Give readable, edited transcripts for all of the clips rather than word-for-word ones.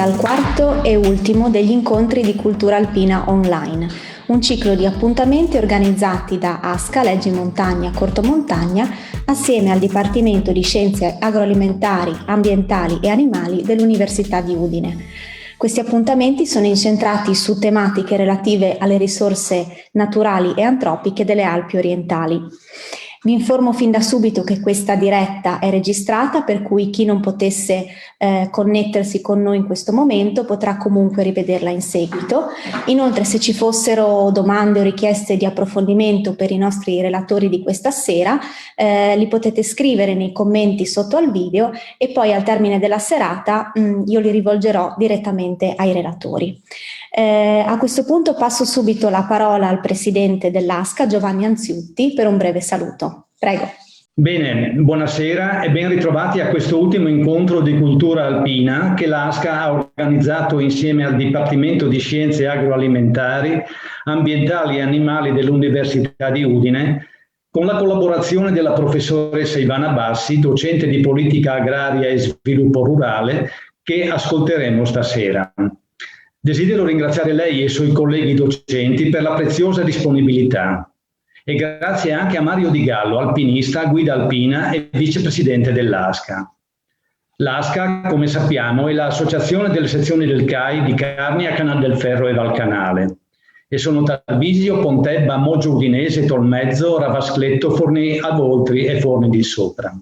al quarto e ultimo degli incontri di cultura alpina online, un ciclo di appuntamenti organizzati da ASCA Leggi Montagna Corto Montagna assieme al Dipartimento di Scienze Agroalimentari, Ambientali e Animali dell'Università di Udine. Questi appuntamenti sono incentrati su tematiche relative alle risorse naturali e antropiche delle Alpi orientali. Vi informo fin da subito che questa diretta è registrata, per cui chi non potesse connettersi con noi in questo momento potrà comunque rivederla in seguito. Inoltre, se ci fossero domande o richieste di approfondimento per i nostri relatori di questa sera, li potete scrivere nei commenti sotto al video e poi al termine della serata io li rivolgerò direttamente ai relatori. A questo punto passo subito la parola al presidente dell'ASCA, Giovanni Anziutti, per un breve saluto. Prego. Bene, buonasera e ben ritrovati a questo ultimo incontro di cultura alpina che l'ASCA ha organizzato insieme al Dipartimento di Scienze Agroalimentari, Ambientali e Animali dell'Università di Udine, con la collaborazione della professoressa Ivana Bassi, docente di politica agraria e sviluppo rurale, che ascolteremo stasera. Desidero ringraziare lei e i suoi colleghi docenti per la preziosa disponibilità e grazie anche a Mario Di Gallo, alpinista, guida alpina e vicepresidente dell'ASCA. L'ASCA, come sappiamo, è l'associazione delle sezioni del CAI di Carnia, Canal del Ferro e Valcanale e sono Tarvisio, Pontebba, Moggio Udinese, Tolmezzo, Ravascletto, Forni ad Oltri e Forni di Sopra.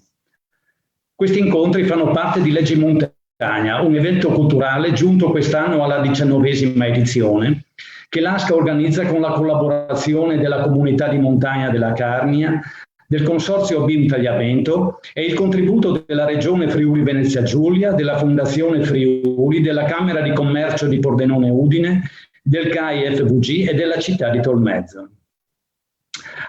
Questi incontri fanno parte di Leggi Montagna, un evento culturale giunto quest'anno alla 19ª edizione, che l'ASCA organizza con la collaborazione della comunità di montagna della Carnia, del Consorzio BIM Tagliamento e il contributo della Regione Friuli Venezia Giulia, della Fondazione Friuli, della Camera di Commercio di Pordenone Udine, del CAI FVG e della città di Tolmezzo.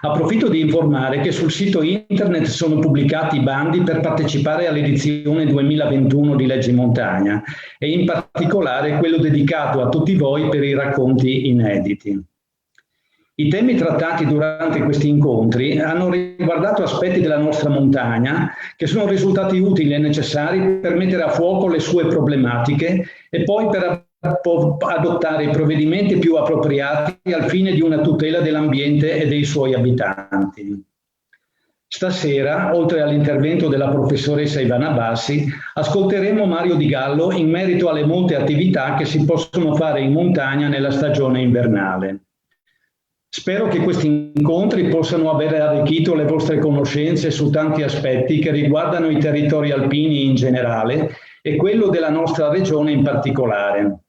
Approfitto di informare che sul sito internet sono pubblicati i bandi per partecipare all'edizione 2021 di Leggi Montagna e in particolare quello dedicato a tutti voi per i racconti inediti. I temi trattati durante questi incontri hanno riguardato aspetti della nostra montagna che sono risultati utili e necessari per mettere a fuoco le sue problematiche e poi per adottare i provvedimenti più appropriati al fine di una tutela dell'ambiente e dei suoi abitanti. Stasera, oltre all'intervento della professoressa Ivana Bassi, ascolteremo Mario Di Gallo in merito alle molte attività che si possono fare in montagna nella stagione invernale. Spero che questi incontri possano aver arricchito le vostre conoscenze su tanti aspetti che riguardano i territori alpini in generale e quello della nostra regione in particolare.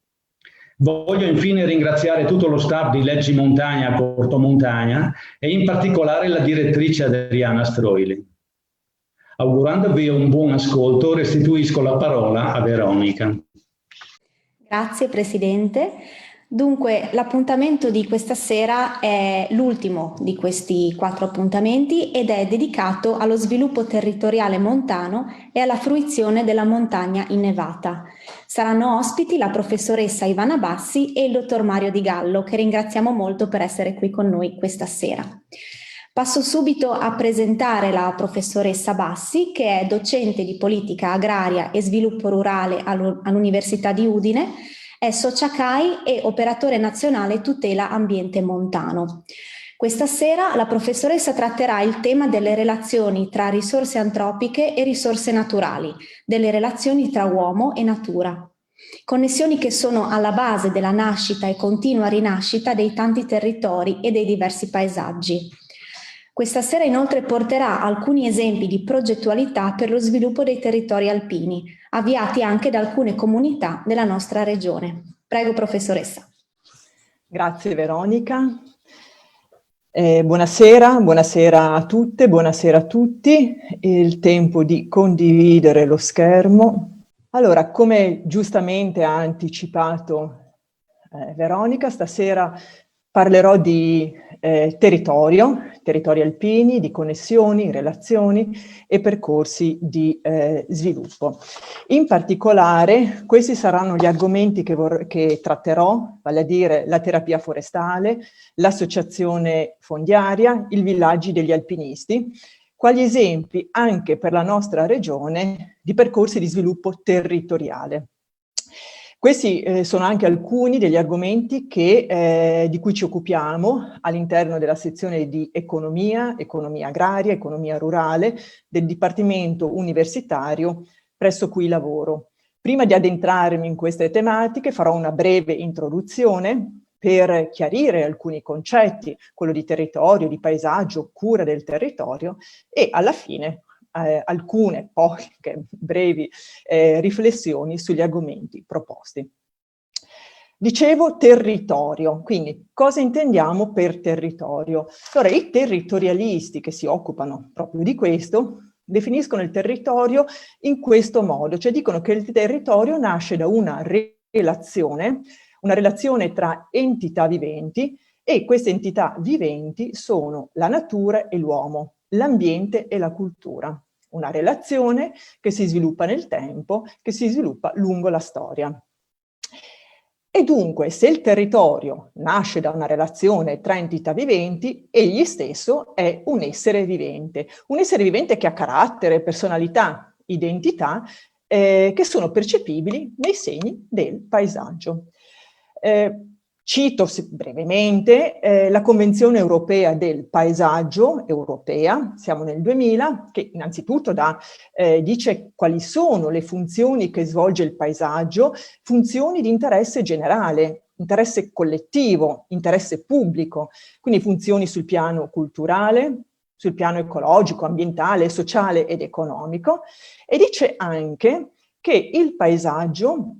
Voglio infine ringraziare tutto lo staff di Leggi Montagna Corto Montagna e in particolare la direttrice Adriana Stroili. Augurandovi un buon ascolto, restituisco la parola a Veronica. Grazie Presidente. Dunque, l'appuntamento di questa sera è l'ultimo di questi 4 appuntamenti ed è dedicato allo sviluppo territoriale montano e alla fruizione della montagna innevata. Saranno ospiti la professoressa Ivana Bassi e il dottor Mario Di Gallo, che ringraziamo molto per essere qui con noi questa sera. Passo subito a presentare la professoressa Bassi, che è docente di politica agraria e sviluppo rurale all'Università di Udine, è socia CAI e operatore nazionale tutela ambiente montano. Questa sera la professoressa tratterà il tema delle relazioni tra risorse antropiche e risorse naturali, delle relazioni tra uomo e natura. Connessioni che sono alla base della nascita e continua rinascita dei tanti territori e dei diversi paesaggi. Questa sera inoltre porterà alcuni esempi di progettualità per lo sviluppo dei territori alpini, avviati anche da alcune comunità della nostra regione. Prego, professoressa. Grazie Veronica. Buonasera a tutte, buonasera a tutti. È il tempo di condividere lo schermo. Allora, come giustamente ha anticipato Veronica, stasera parlerò di territori alpini, di connessioni, relazioni e percorsi di sviluppo. In particolare, questi saranno gli argomenti che tratterò, vale a dire la terapia forestale, l'associazione fondiaria, i villaggi degli alpinisti, quali esempi anche per la nostra regione di percorsi di sviluppo territoriale. Questi sono anche alcuni degli argomenti di cui ci occupiamo all'interno della sezione di economia, economia agraria, economia rurale del Dipartimento Universitario presso cui lavoro. Prima di addentrarmi in queste tematiche farò una breve introduzione per chiarire alcuni concetti, quello di territorio, di paesaggio, cura del territorio e alla fine alcune poche brevi riflessioni sugli argomenti proposti. Dicevo territorio, quindi cosa intendiamo per territorio? Allora, i territorialisti che si occupano proprio di questo definiscono il territorio in questo modo, cioè dicono che il territorio nasce da una relazione tra entità viventi e queste entità viventi sono la natura e l'uomo, l'ambiente e la cultura. Una relazione che si sviluppa nel tempo, che si sviluppa lungo la storia. E dunque, se il territorio nasce da una relazione tra entità viventi, egli stesso è un essere vivente che ha carattere, personalità, identità, che sono percepibili nei segni del paesaggio. Cito brevemente la Convenzione Europea del Paesaggio europea, siamo nel 2000, che innanzitutto dice quali sono le funzioni che svolge il paesaggio, funzioni di interesse generale, interesse collettivo, interesse pubblico, quindi funzioni sul piano culturale, sul piano ecologico, ambientale, sociale ed economico, e dice anche che il paesaggio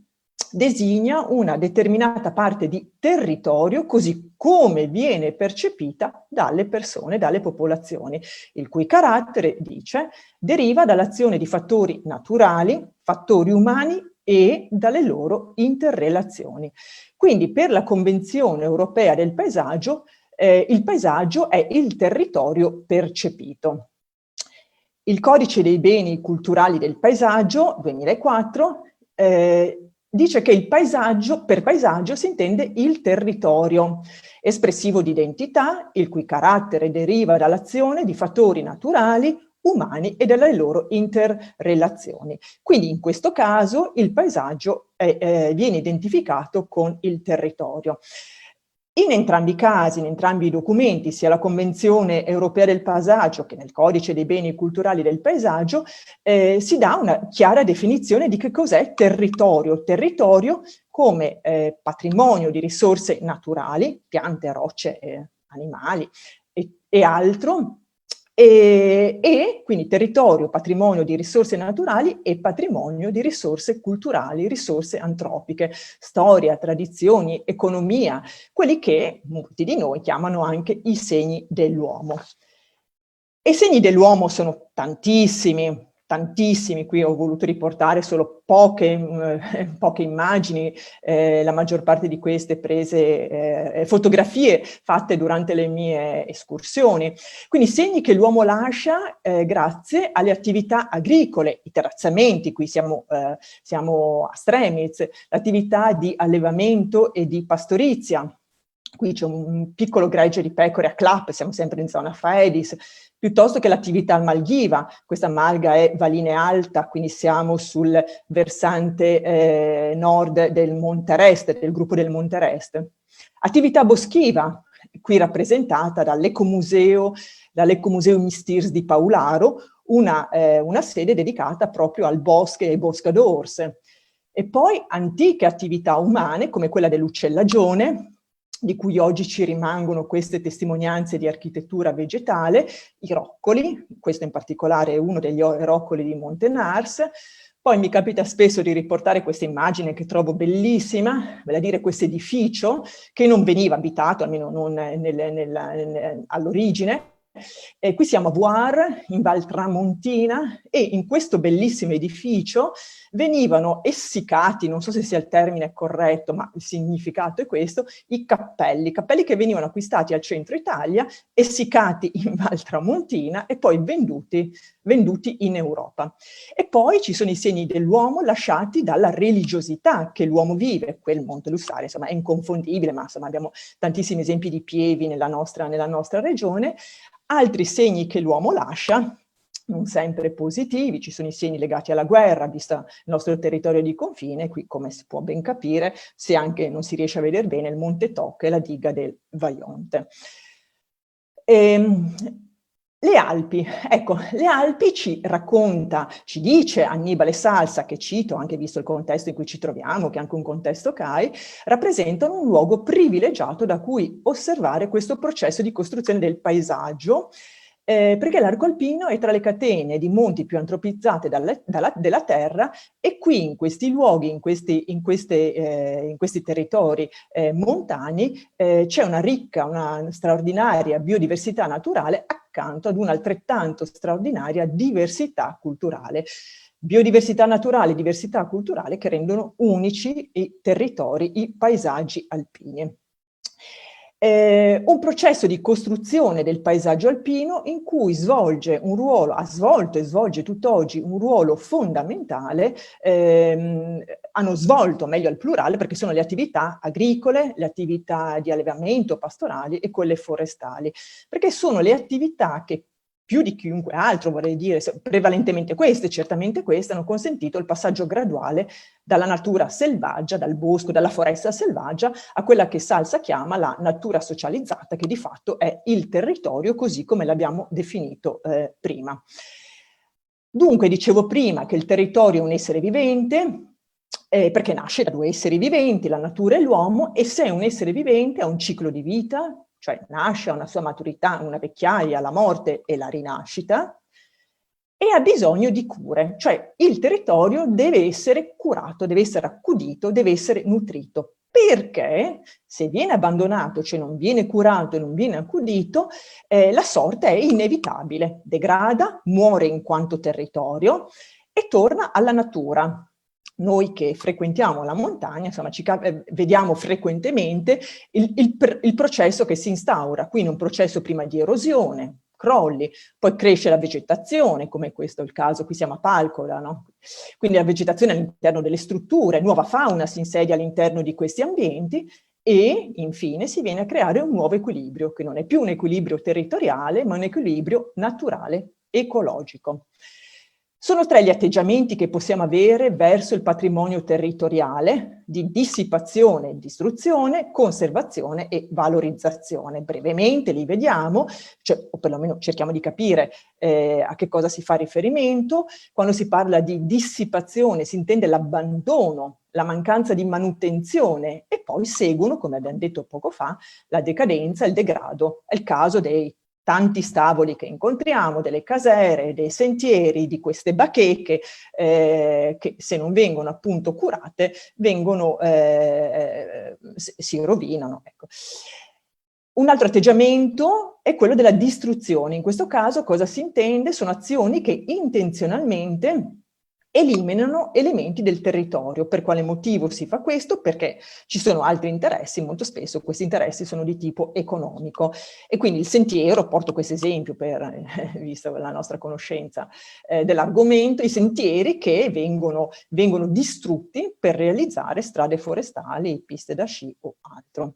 designa una determinata parte di territorio così come viene percepita dalle persone, dalle popolazioni, il cui carattere, dice, deriva dall'azione di fattori naturali, fattori umani e dalle loro interrelazioni. Quindi per la Convenzione Europea del Paesaggio, il paesaggio è il territorio percepito. Il Codice dei beni culturali del paesaggio, 2004, dice che per paesaggio si intende il territorio, espressivo di identità, il cui carattere deriva dall'azione di fattori naturali, umani e dalle loro interrelazioni. Quindi in questo caso il paesaggio viene identificato con il territorio. In entrambi i casi, in entrambi i documenti, sia la Convenzione Europea del Paesaggio che nel Codice dei beni culturali del paesaggio, si dà una chiara definizione di che cos'è territorio. Territorio come patrimonio di risorse naturali, piante, rocce, animali e altro, e quindi territorio, patrimonio di risorse naturali e patrimonio di risorse culturali, risorse antropiche, storia, tradizioni, economia, quelli che molti di noi chiamano anche i segni dell'uomo. E i segni dell'uomo sono tantissimi, tantissimi, qui ho voluto riportare solo poche immagini, la maggior parte di queste prese fotografie fatte durante le mie escursioni. Quindi segni che l'uomo lascia grazie alle attività agricole, i terrazzamenti, qui siamo a Stremitz, l'attività di allevamento e di pastorizia. Qui c'è un piccolo gregge di pecore a Clap, siamo sempre in zona Faedis, piuttosto che l'attività al Malghiva. Questa malga è Valine Alta, quindi siamo sul versante nord del Monte Rest, del gruppo del Monte Rest. Attività boschiva, qui rappresentata dall'Ecomuseo Mistirs di Paularo, una sede dedicata proprio al bosco e ai boscadors. E poi antiche attività umane, come quella dell'uccellagione, di cui oggi ci rimangono queste testimonianze di architettura vegetale, i roccoli, questo in particolare è uno degli roccoli di Montenars. Poi mi capita spesso di riportare questa immagine che trovo bellissima, vale a dire questo edificio che non veniva abitato, almeno non all'origine. Qui siamo a Voir, in Val Tramontina, e in questo bellissimo edificio venivano essiccati, non so se sia il termine corretto, ma il significato è questo, i cappelli che venivano acquistati al centro Italia, essiccati in Val Tramontina e poi venduti in Europa. E poi ci sono i segni dell'uomo lasciati dalla religiosità che l'uomo vive. Quel Monte Lussare, insomma, è inconfondibile, ma insomma abbiamo tantissimi esempi di pievi nella nostra regione. Altri segni che l'uomo lascia non sempre positivi, ci sono i segni legati alla guerra, visto il nostro territorio di confine, qui come si può ben capire, se anche non si riesce a vedere bene, il Monte Toc e la diga del Vajont. Le Alpi, ecco, le Alpi ci racconta, ci dice Annibale Salsa, che cito, anche visto il contesto in cui ci troviamo, che è anche un contesto CAI, rappresentano un luogo privilegiato da cui osservare questo processo di costruzione del paesaggio, perché l'arco alpino è tra le catene di monti più antropizzate della Terra, e qui in questi luoghi, in questi territori montani, c'è una ricca, una straordinaria biodiversità naturale accanto ad un'altrettanto straordinaria diversità culturale. Biodiversità naturale e diversità culturale che rendono unici i territori, i paesaggi alpini. Un processo di costruzione del paesaggio alpino in cui svolge un ruolo, ha svolto e svolge tutt'oggi un ruolo fondamentale, hanno svolto, meglio al plurale, perché sono le attività agricole, le attività di allevamento, pastorali e quelle forestali, perché sono le attività che più di chiunque altro, vorrei dire, prevalentemente queste, certamente queste, hanno consentito il passaggio graduale dalla natura selvaggia, dal bosco, dalla foresta selvaggia, a quella che Salsa chiama la natura socializzata, che di fatto è il territorio così come l'abbiamo definito prima. Dunque, dicevo prima che il territorio è un essere vivente, perché nasce da due esseri viventi, la natura e l'uomo, e se è un essere vivente ha un ciclo di vita, cioè nasce a una sua maturità, una vecchiaia, la morte e la rinascita, e ha bisogno di cure, cioè il territorio deve essere curato, deve essere accudito, deve essere nutrito, perché se viene abbandonato, cioè non viene curato e non viene accudito, la sorte è inevitabile, degrada, muore in quanto territorio e torna alla natura. Noi che frequentiamo la montagna, insomma, vediamo frequentemente il processo che si instaura, quindi un processo prima di erosione, crolli, poi cresce la vegetazione, come questo è il caso, qui siamo a Palcola, no? Quindi la vegetazione all'interno delle strutture, nuova fauna si insedia all'interno di questi ambienti e infine si viene a creare un nuovo equilibrio, che non è più un equilibrio territoriale, ma un equilibrio naturale, ecologico. Sono tre gli atteggiamenti che possiamo avere verso il patrimonio territoriale di dissipazione, distruzione, conservazione e valorizzazione. Brevemente li vediamo, cioè, o perlomeno cerchiamo di capire a che cosa si fa riferimento. Quando si parla di dissipazione si intende l'abbandono, la mancanza di manutenzione e poi seguono, come abbiamo detto poco fa, la decadenza, il degrado. È il caso dei tanti stavoli che incontriamo, delle casere, dei sentieri, di queste bacheche che se non vengono appunto curate si rovinano. Ecco. Un altro atteggiamento è quello della distruzione. In questo caso cosa si intende? Sono azioni che intenzionalmente eliminano elementi del territorio. Per quale motivo si fa questo? Perché ci sono altri interessi, molto spesso questi interessi sono di tipo economico. E quindi il sentiero, porto questo esempio vista la nostra conoscenza dell'argomento, i sentieri che vengono distrutti per realizzare strade forestali, piste da sci o altro.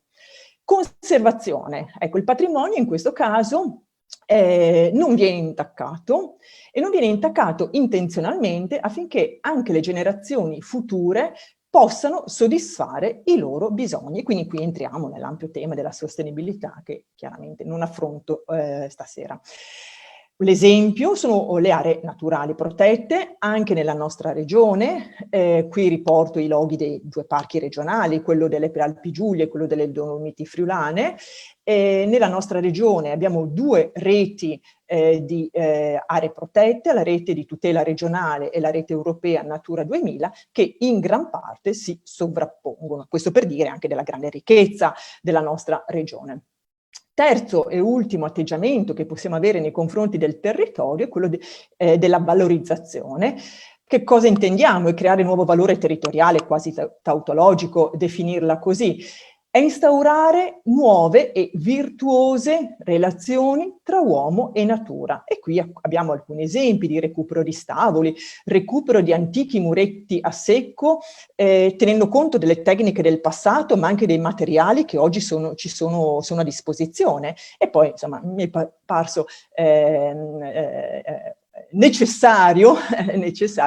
Conservazione. Ecco, il patrimonio in questo caso non viene intaccato e non viene intaccato intenzionalmente affinché anche le generazioni future possano soddisfare i loro bisogni. Quindi qui entriamo nell'ampio tema della sostenibilità che chiaramente non affronto stasera. L'esempio sono le aree naturali protette anche nella nostra regione. Qui riporto i loghi dei due parchi regionali, quello delle Prealpi Giulie e quello delle Dolomiti Friulane. Nella nostra regione abbiamo due reti di aree protette, la rete di tutela regionale e la rete europea Natura 2000, che in gran parte si sovrappongono. Questo per dire anche della grande ricchezza della nostra regione. Terzo e ultimo atteggiamento che possiamo avere nei confronti del territorio è quello della valorizzazione. Che cosa intendiamo? È creare nuovo valore territoriale, quasi tautologico definirla così. È instaurare nuove e virtuose relazioni tra uomo e natura. E qui abbiamo alcuni esempi di recupero di stavoli, recupero di antichi muretti a secco, tenendo conto delle tecniche del passato, ma anche dei materiali che oggi sono a disposizione. E poi, insomma, mi è parso necessario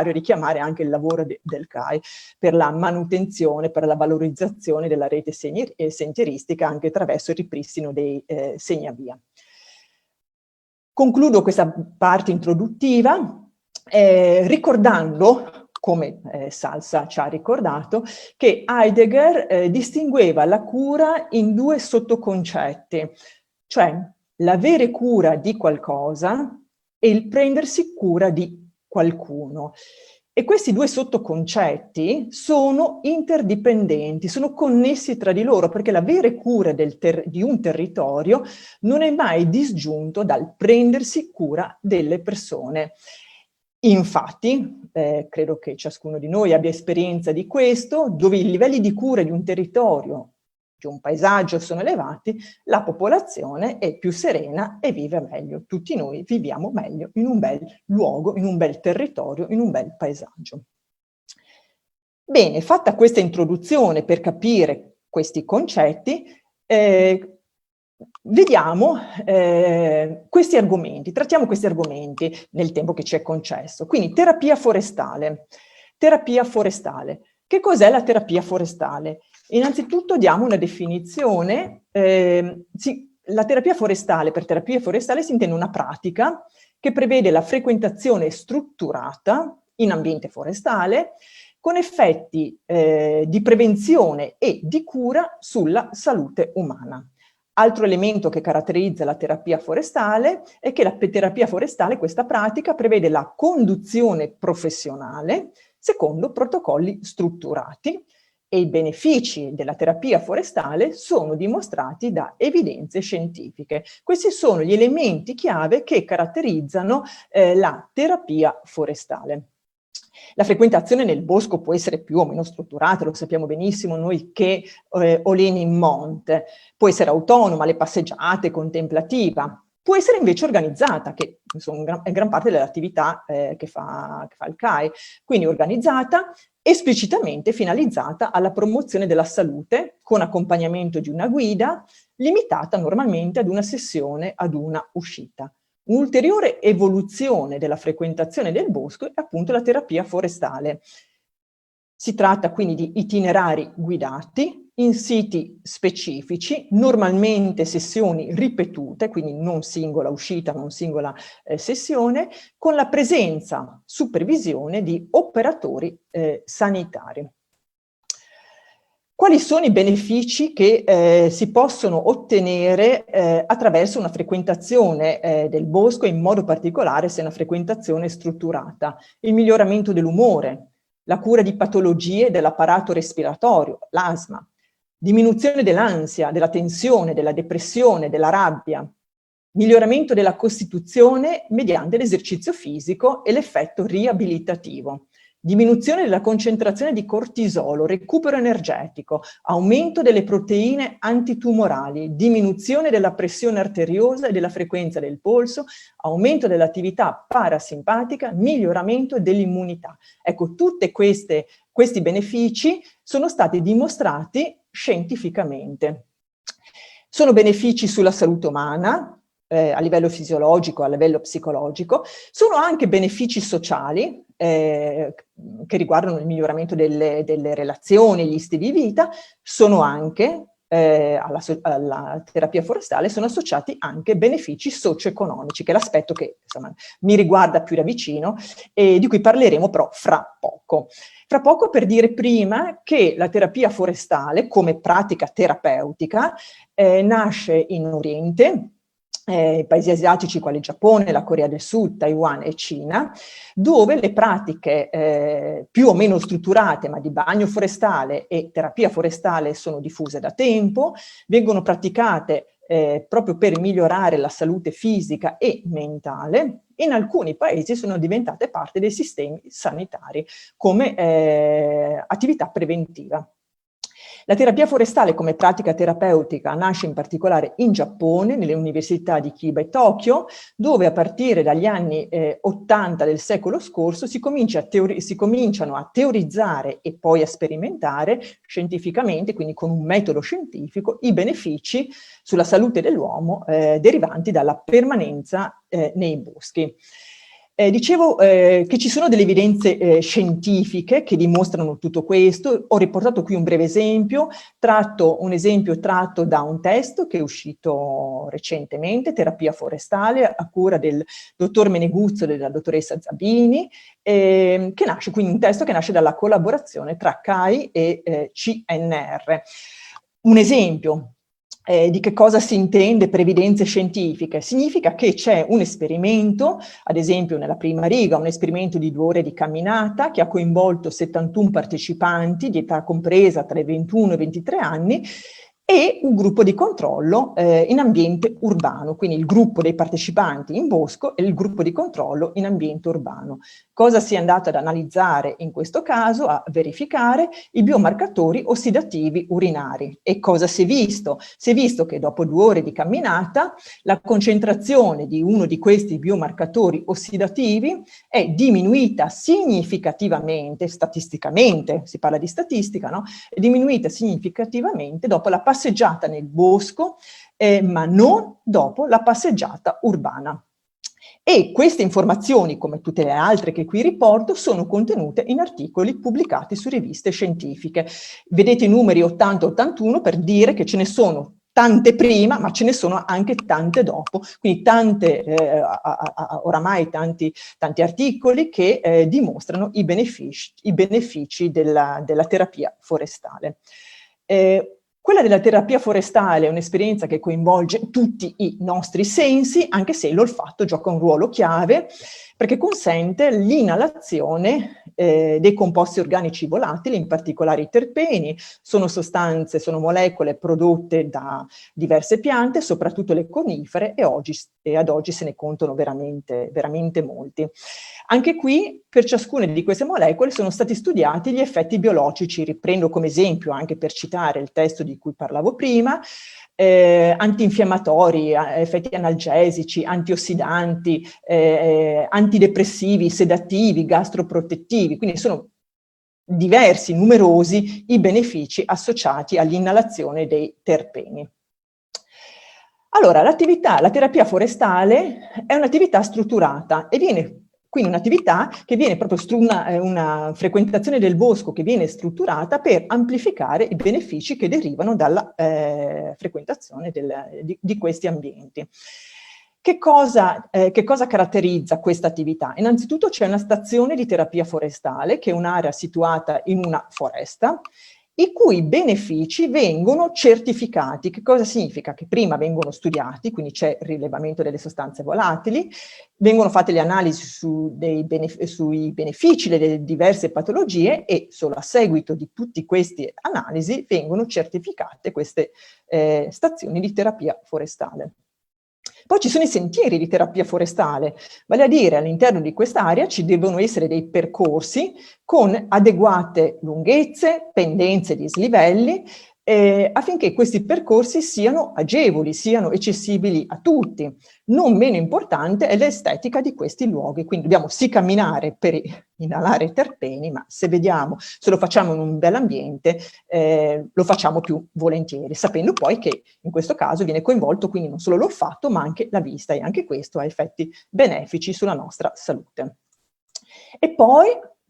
richiamare anche il lavoro del CAI per la manutenzione, per la valorizzazione della rete sentieristica anche attraverso il ripristino dei segnavia. Concludo questa parte introduttiva ricordando, come Salsa ci ha ricordato, che Heidegger distingueva la cura in due sottoconcetti, cioè l'avere cura di qualcosa e il prendersi cura di qualcuno. E questi due sottoconcetti sono interdipendenti, sono connessi tra di loro, perché l'avere cura di un territorio non è mai disgiunto dal prendersi cura delle persone. Infatti, credo che ciascuno di noi abbia esperienza di questo, dove i livelli di cura di un territorio, di un paesaggio sono elevati, la popolazione è più serena e vive meglio. Tutti noi viviamo meglio in un bel luogo, in un bel territorio, in un bel paesaggio. Bene, fatta questa introduzione per capire questi concetti, vediamo questi argomenti, trattiamo questi argomenti nel tempo che ci è concesso. Quindi terapia forestale. Terapia forestale. Che cos'è la terapia forestale? Innanzitutto diamo una definizione. La terapia forestale, per terapia forestale si intende una pratica che prevede la frequentazione strutturata in ambiente forestale con effetti di prevenzione e di cura sulla salute umana. Altro elemento che caratterizza la terapia forestale è che la terapia forestale, questa pratica, prevede la conduzione professionale secondo protocolli strutturati e i benefici della terapia forestale sono dimostrati da evidenze scientifiche. Questi sono gli elementi chiave che caratterizzano la terapia forestale. La frequentazione nel bosco può essere più o meno strutturata, lo sappiamo benissimo noi che Oleni in monte, può essere autonoma, le passeggiate, contemplativa, può essere invece organizzata, che è gran parte dell'attività che fa il CAI, quindi organizzata, esplicitamente finalizzata alla promozione della salute, con accompagnamento di una guida, limitata normalmente ad una sessione, ad una uscita. Un'ulteriore evoluzione della frequentazione del bosco è appunto la terapia forestale. Si tratta quindi di itinerari guidati in siti specifici, normalmente sessioni ripetute, quindi non singola uscita, non singola sessione, con la presenza, supervisione di operatori sanitari. Quali sono i benefici che si possono ottenere attraverso una frequentazione del bosco, in modo particolare se è una frequentazione strutturata? Il miglioramento dell'umore, la cura di patologie dell'apparato respiratorio, l'asma, diminuzione dell'ansia, della tensione, della depressione, della rabbia, miglioramento della costituzione mediante l'esercizio fisico e l'effetto riabilitativo. Diminuzione della concentrazione di cortisolo, recupero energetico, aumento delle proteine antitumorali, diminuzione della pressione arteriosa e della frequenza del polso, aumento dell'attività parasimpatica, miglioramento dell'immunità. Ecco, tutti questi benefici sono stati dimostrati scientificamente. Sono benefici sulla salute umana, a livello fisiologico, a livello psicologico, sono anche benefici sociali che riguardano il miglioramento delle relazioni, gli stili di vita, sono anche alla terapia forestale sono associati anche benefici socio-economici, che è l'aspetto che insomma, mi riguarda più da vicino e di cui parleremo però fra poco. Fra poco per dire prima che la terapia forestale come pratica terapeutica nasce in Oriente, paesi asiatici quali il Giappone, la Corea del Sud, Taiwan e Cina, dove le pratiche più o meno strutturate, ma di bagno forestale e terapia forestale sono diffuse da tempo, vengono praticate proprio per migliorare la salute fisica e mentale. In alcuni paesi sono diventate parte dei sistemi sanitari come attività preventiva. La terapia forestale come pratica terapeutica nasce in particolare in Giappone, nelle università di Chiba e Tokyo, dove a partire dagli anni 80 del secolo scorso si cominciano a teorizzare e poi a sperimentare scientificamente, quindi con un metodo scientifico, i benefici sulla salute dell'uomo derivanti dalla permanenza nei boschi. Dicevo che ci sono delle evidenze scientifiche che dimostrano tutto questo. Ho riportato qui un breve esempio, un esempio tratto da un testo che è uscito recentemente, Terapia forestale, a cura del dottor Meneguzzo e della dottoressa Zabini, che nasce, quindi un testo che nasce dalla collaborazione tra CAI e CNR. Un esempio di che cosa si intende per evidenze scientifiche? Significa che c'è un esperimento, ad esempio nella prima riga, un esperimento di 2 ore di camminata che ha coinvolto 71 partecipanti di età compresa tra i 21 e i 23 anni e un gruppo di controllo in ambiente urbano, quindi il gruppo dei partecipanti in bosco e il gruppo di controllo in ambiente urbano. Cosa si è andato ad analizzare in questo caso, a verificare i biomarcatori ossidativi urinari. E cosa si è visto? Si è visto che dopo 2 ore di camminata la concentrazione di uno di questi biomarcatori ossidativi è diminuita significativamente, statisticamente, si parla di statistica, no? È diminuita significativamente dopo la passeggiata nel bosco, ma non dopo la passeggiata urbana. E queste informazioni, come tutte le altre che qui riporto, sono contenute in articoli pubblicati su riviste scientifiche. Vedete i numeri 80-81 per dire che ce ne sono tante prima, ma ce ne sono anche tante dopo, quindi oramai tanti articoli che dimostrano i benefici della terapia forestale. Quella della terapia forestale è un'esperienza che coinvolge tutti i nostri sensi, anche se l'olfatto gioca un ruolo chiave, perché consente l'inalazione dei composti organici volatili, in particolare i terpeni. Sono sostanze, sono molecole prodotte da diverse piante, soprattutto le conifere, e ad oggi se ne contano veramente, veramente molti. Anche qui, per ciascuna di queste molecole sono stati studiati gli effetti biologici. Riprendo come esempio, anche per citare il testo di cui parlavo prima, antinfiammatori, effetti analgesici, antiossidanti, antidepressivi, sedativi, gastroprotettivi, quindi sono diversi, numerosi i benefici associati all'inalazione dei terpeni. Allora, la terapia forestale è un'attività strutturata e viene quindi un'attività che viene proprio una frequentazione del bosco che viene strutturata per amplificare i benefici che derivano dalla frequentazione di questi ambienti. Che cosa caratterizza questa attività? Innanzitutto c'è una stazione di terapia forestale, che è un'area situata in una foresta, i cui benefici vengono certificati. Che cosa significa? Che prima vengono studiati, quindi c'è rilevamento delle sostanze volatili, vengono fatte le analisi sui benefici delle diverse patologie e solo a seguito di tutte queste analisi vengono certificate queste stazioni di terapia forestale. Poi ci sono i sentieri di terapia forestale, vale a dire all'interno di quest'area ci devono essere dei percorsi con adeguate lunghezze, pendenze, dislivelli, affinché questi percorsi siano agevoli, siano accessibili a tutti. Non meno importante è l'estetica di questi luoghi, quindi dobbiamo sì camminare per inalare i terpeni, ma se lo facciamo in un bel ambiente, lo facciamo più volentieri, sapendo poi che in questo caso viene coinvolto quindi non solo l'olfatto, ma anche la vista, e anche questo ha effetti benefici sulla nostra salute. E poi,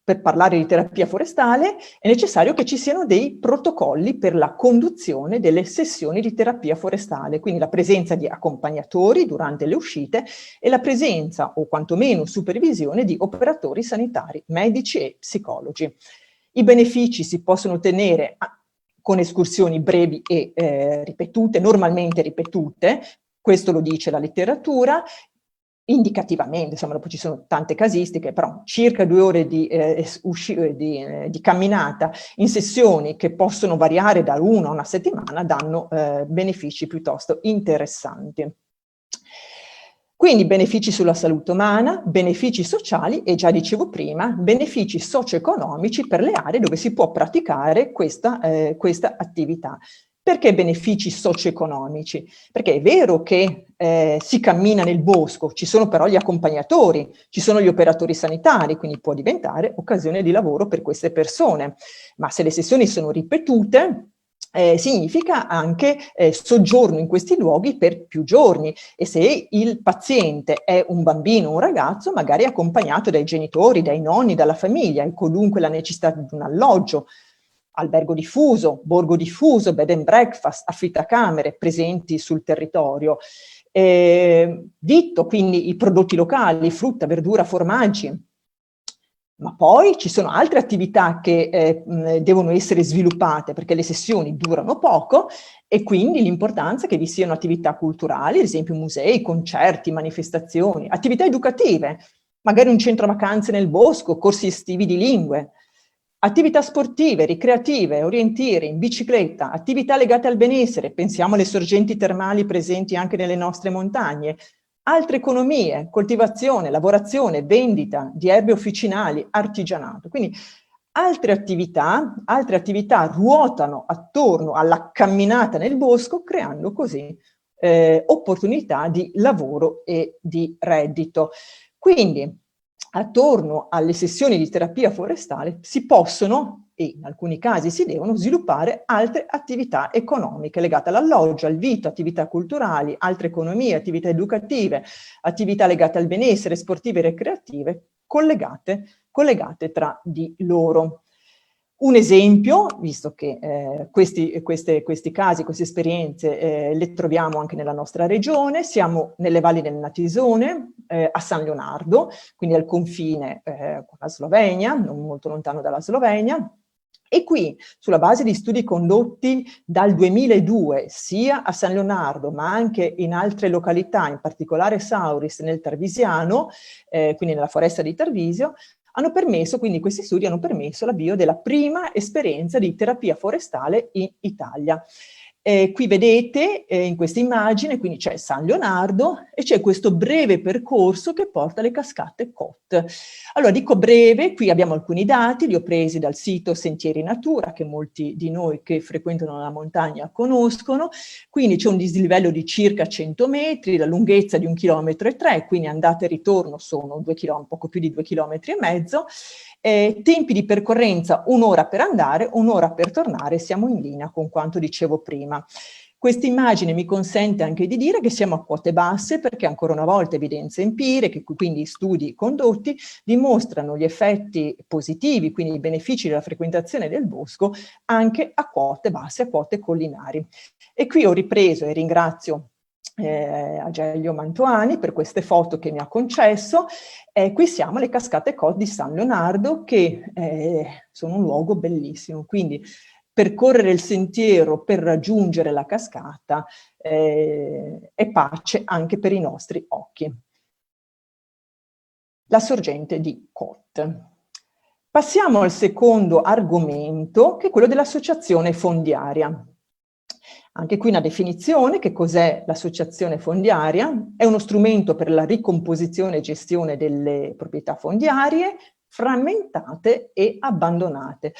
per parlare di terapia forestale, è necessario che ci siano dei protocolli per la conduzione delle sessioni di terapia forestale, quindi la presenza di accompagnatori durante le uscite e la presenza, o quantomeno supervisione, di operatori sanitari, medici e psicologi. I benefici si possono ottenere con escursioni brevi e ripetute, normalmente ripetute, questo lo dice la letteratura, indicativamente, insomma, dopo ci sono tante casistiche, però circa 2 ore di camminata in sessioni che possono variare da 1 a 1 settimana danno benefici piuttosto interessanti. Quindi benefici sulla salute umana, benefici sociali e, già dicevo prima, benefici socio-economici per le aree dove si può praticare questa attività. Perché benefici socio-economici? Perché è vero che si cammina nel bosco, ci sono però gli accompagnatori, ci sono gli operatori sanitari, quindi può diventare occasione di lavoro per queste persone. Ma se le sessioni sono ripetute, significa anche soggiorno in questi luoghi per più giorni, e se il paziente è un bambino o un ragazzo, magari accompagnato dai genitori, dai nonni, dalla famiglia, e comunque la necessità di un alloggio, albergo diffuso, borgo diffuso, bed and breakfast, affittacamere presenti sul territorio. Vitto, quindi i prodotti locali, frutta, verdura, formaggi. Ma poi ci sono altre attività che devono essere sviluppate, perché le sessioni durano poco, e quindi l'importanza che vi siano attività culturali, ad esempio musei, concerti, manifestazioni, attività educative, magari un centro vacanze nel bosco, corsi estivi di lingue, attività sportive, ricreative, orientiere, in bicicletta, attività legate al benessere, pensiamo alle sorgenti termali presenti anche nelle nostre montagne, altre economie, coltivazione, lavorazione, vendita di erbe officinali, artigianato. Quindi altre attività ruotano attorno alla camminata nel bosco, creando così opportunità di lavoro e di reddito. Quindi attorno alle sessioni di terapia forestale si possono, e in alcuni casi si devono, sviluppare altre attività economiche legate all'alloggio, al vitto, attività culturali, altre economie, attività educative, attività legate al benessere, sportive e recreative, collegate tra di loro. Un esempio, visto che questi casi, queste esperienze le troviamo anche nella nostra regione, siamo nelle valli del Natisone, a San Leonardo, quindi al confine con la Slovenia, non molto lontano dalla Slovenia, e qui, sulla base di studi condotti dal 2002, sia a San Leonardo, ma anche in altre località, in particolare Sauris nel Tarvisiano, quindi nella foresta di Tarvisio, quindi questi studi hanno permesso l'avvio della prima esperienza di terapia forestale in Italia. Qui vedete in questa immagine, quindi c'è San Leonardo e c'è questo breve percorso che porta alle cascate Cot. Allora dico breve, qui abbiamo alcuni dati, li ho presi dal sito Sentieri Natura, che molti di noi che frequentano la montagna conoscono, quindi c'è un dislivello di circa 100 metri, la lunghezza di 1,3 km, quindi andata e ritorno sono poco più di 2,5 km, tempi di percorrenza 1 ora per andare, 1 ora per tornare, siamo in linea con quanto dicevo prima. Questa immagine mi consente anche di dire che siamo a quote basse, perché ancora una volta evidenze empiriche, quindi studi condotti, dimostrano gli effetti positivi, quindi i benefici della frequentazione del bosco, anche a quote basse, a quote collinari. E qui ho ripreso, e ringrazio Agelio Mantuani per queste foto che mi ha concesso. Qui siamo alle cascate Cot di San Leonardo, che sono un luogo bellissimo, quindi percorrere il sentiero per raggiungere la cascata è pace anche per i nostri occhi. La sorgente di Cot. Passiamo al secondo argomento, che è quello dell'associazione fondiaria. Anche qui una definizione: che cos'è l'associazione fondiaria? È uno strumento per la ricomposizione e gestione delle proprietà fondiarie frammentate e abbandonate.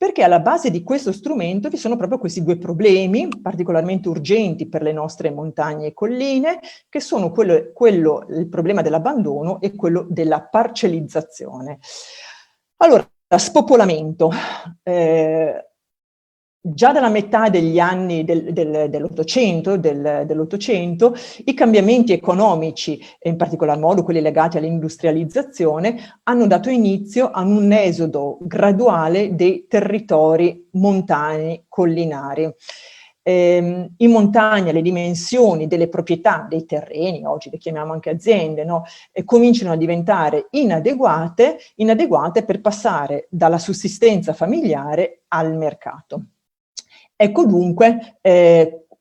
Perché alla base di questo strumento vi sono proprio questi due problemi particolarmente urgenti per le nostre montagne e colline, che sono il problema dell'abbandono e quello della parcellizzazione. Allora, spopolamento. Già dalla metà degli anni dell'Ottocento, i cambiamenti economici, in particolar modo quelli legati all'industrializzazione, hanno dato inizio a un esodo graduale dei territori montani collinari. In montagna le dimensioni delle proprietà dei terreni, oggi le chiamiamo anche aziende, no? Cominciano a diventare inadeguate per passare dalla sussistenza familiare al mercato. Ecco dunque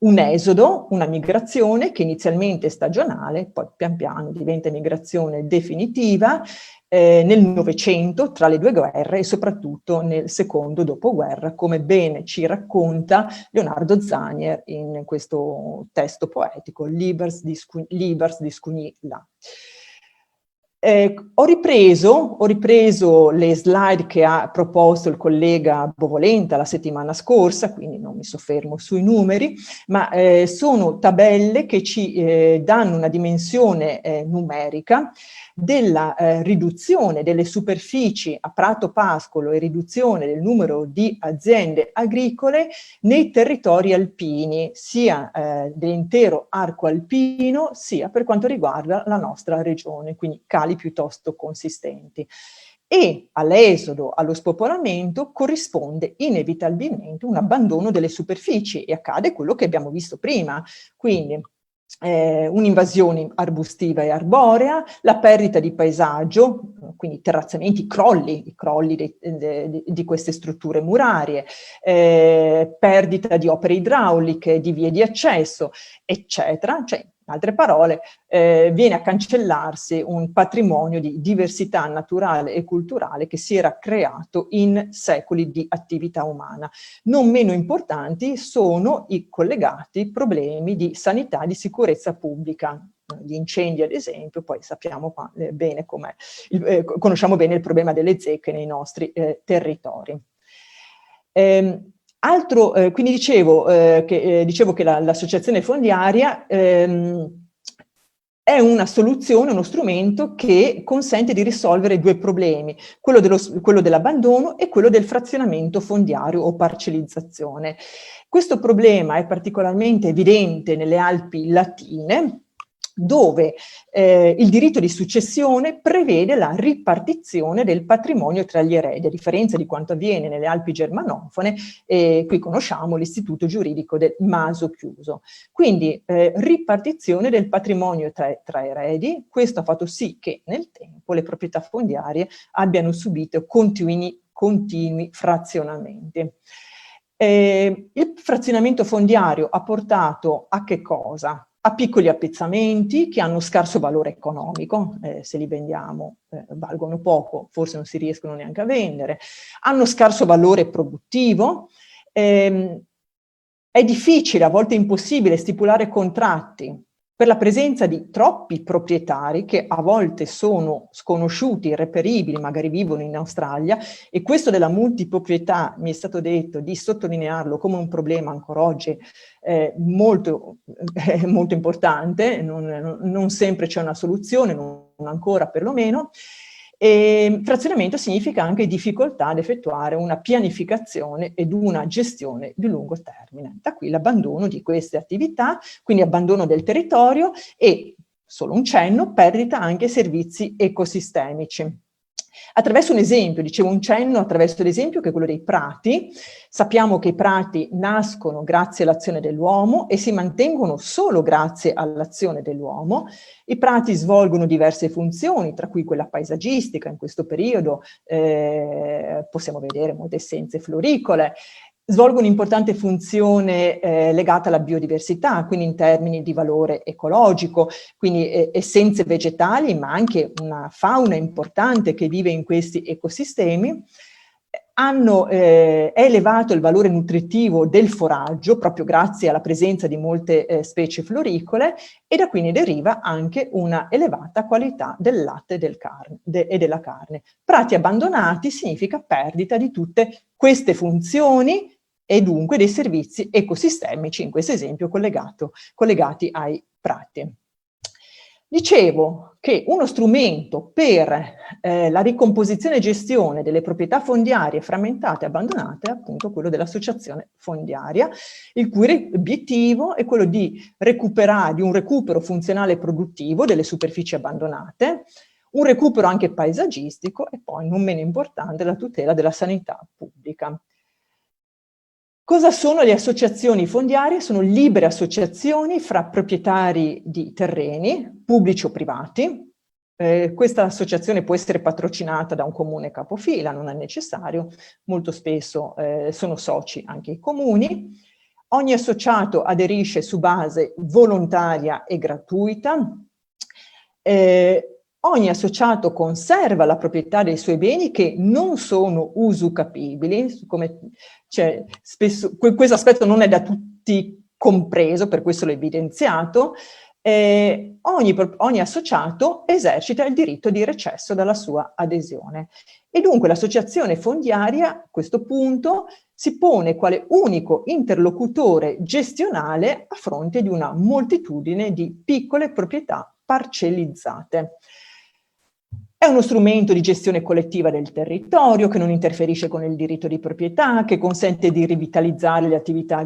un esodo, una migrazione che inizialmente è stagionale, poi pian piano diventa migrazione definitiva nel Novecento, tra le due guerre, e soprattutto nel secondo dopoguerra, come bene ci racconta Leonardo Zanier in questo testo poetico, Libers discugni là. Ho ripreso le slide che ha proposto il collega Bovolenta la settimana scorsa, quindi non mi soffermo sui numeri, ma sono tabelle che ci danno una dimensione numerica della riduzione delle superfici a prato pascolo e riduzione del numero di aziende agricole nei territori alpini, sia dell'intero arco alpino, sia per quanto riguarda la nostra regione, quindi cali piuttosto consistenti. E all'esodo, allo spopolamento, corrisponde inevitabilmente un abbandono delle superfici e accade quello che abbiamo visto prima, quindi un'invasione arbustiva e arborea, la perdita di paesaggio, quindi terrazzamenti, i crolli di queste strutture murarie, perdita di opere idrauliche, di vie di accesso, eccetera. Cioè, in altre parole, viene a cancellarsi un patrimonio di diversità naturale e culturale che si era creato in secoli di attività umana. Non meno importanti sono i collegati problemi di sanità e di sicurezza pubblica. Gli incendi, ad esempio, poi sappiamo bene com'è, conosciamo bene il problema delle zecche nei nostri territori. Quindi dicevo che l'associazione fondiaria è una soluzione, uno strumento che consente di risolvere due problemi, quello dell'abbandono e quello del frazionamento fondiario o parcellizzazione. Questo problema è particolarmente evidente nelle Alpi Latine, dove il diritto di successione prevede la ripartizione del patrimonio tra gli eredi, a differenza di quanto avviene nelle Alpi germanofone, qui conosciamo l'istituto giuridico del maso chiuso. Quindi ripartizione del patrimonio tra eredi, questo ha fatto sì che nel tempo le proprietà fondiarie abbiano subito continui frazionamenti. Il frazionamento fondiario ha portato a che cosa? A piccoli appezzamenti che hanno scarso valore economico, se li vendiamo valgono poco, forse non si riescono neanche a vendere, hanno scarso valore produttivo, è difficile, a volte impossibile, stipulare contratti per la presenza di troppi proprietari che a volte sono sconosciuti, irreperibili, magari vivono in Australia, e questo della multiproprietà, mi è stato detto di sottolinearlo come un problema ancora oggi molto importante, non sempre c'è una soluzione, non ancora perlomeno. E frazionamento significa anche difficoltà ad effettuare una pianificazione ed una gestione di lungo termine. Da qui l'abbandono di queste attività, quindi abbandono del territorio e, solo un cenno, perdita anche servizi ecosistemici. Attraverso un esempio, dicevo un cenno attraverso l'esempio che è quello dei prati. Sappiamo che i prati nascono grazie all'azione dell'uomo e si mantengono solo grazie all'azione dell'uomo. I prati svolgono diverse funzioni, tra cui quella paesaggistica. In questo periodo possiamo vedere molte essenze floricole. Svolgono un'importante funzione legata alla biodiversità, quindi in termini di valore ecologico, quindi essenze vegetali, ma anche una fauna importante che vive in questi ecosistemi. È elevato il valore nutritivo del foraggio, proprio grazie alla presenza di molte specie floricole, e da qui ne deriva anche una elevata qualità del latte e della carne. Prati abbandonati significa perdita di tutte queste funzioni e dunque dei servizi ecosistemici, in questo esempio collegati ai prati. Dicevo che uno strumento per la ricomposizione e gestione delle proprietà fondiarie frammentate e abbandonate è appunto quello dell'associazione fondiaria, il cui obiettivo è quello di un recupero funzionale e produttivo delle superfici abbandonate, un recupero anche paesaggistico e poi, non meno importante, la tutela della sanità pubblica. Cosa sono le associazioni fondiarie? Sono libere associazioni fra proprietari di terreni, pubblici o privati. Questa associazione può essere patrocinata da un comune capofila, non è necessario, molto spesso sono soci anche i comuni. Ogni associato aderisce su base volontaria e gratuita. Ogni associato conserva la proprietà dei suoi beni che non sono usucapibili, spesso questo aspetto non è da tutti compreso, per questo l'ho evidenziato. Ogni associato esercita il diritto di recesso dalla sua adesione. E dunque l'associazione fondiaria, a questo punto, si pone quale unico interlocutore gestionale a fronte di una moltitudine di piccole proprietà parcellizzate. È uno strumento di gestione collettiva del territorio che non interferisce con il diritto di proprietà, che consente di rivitalizzare le attività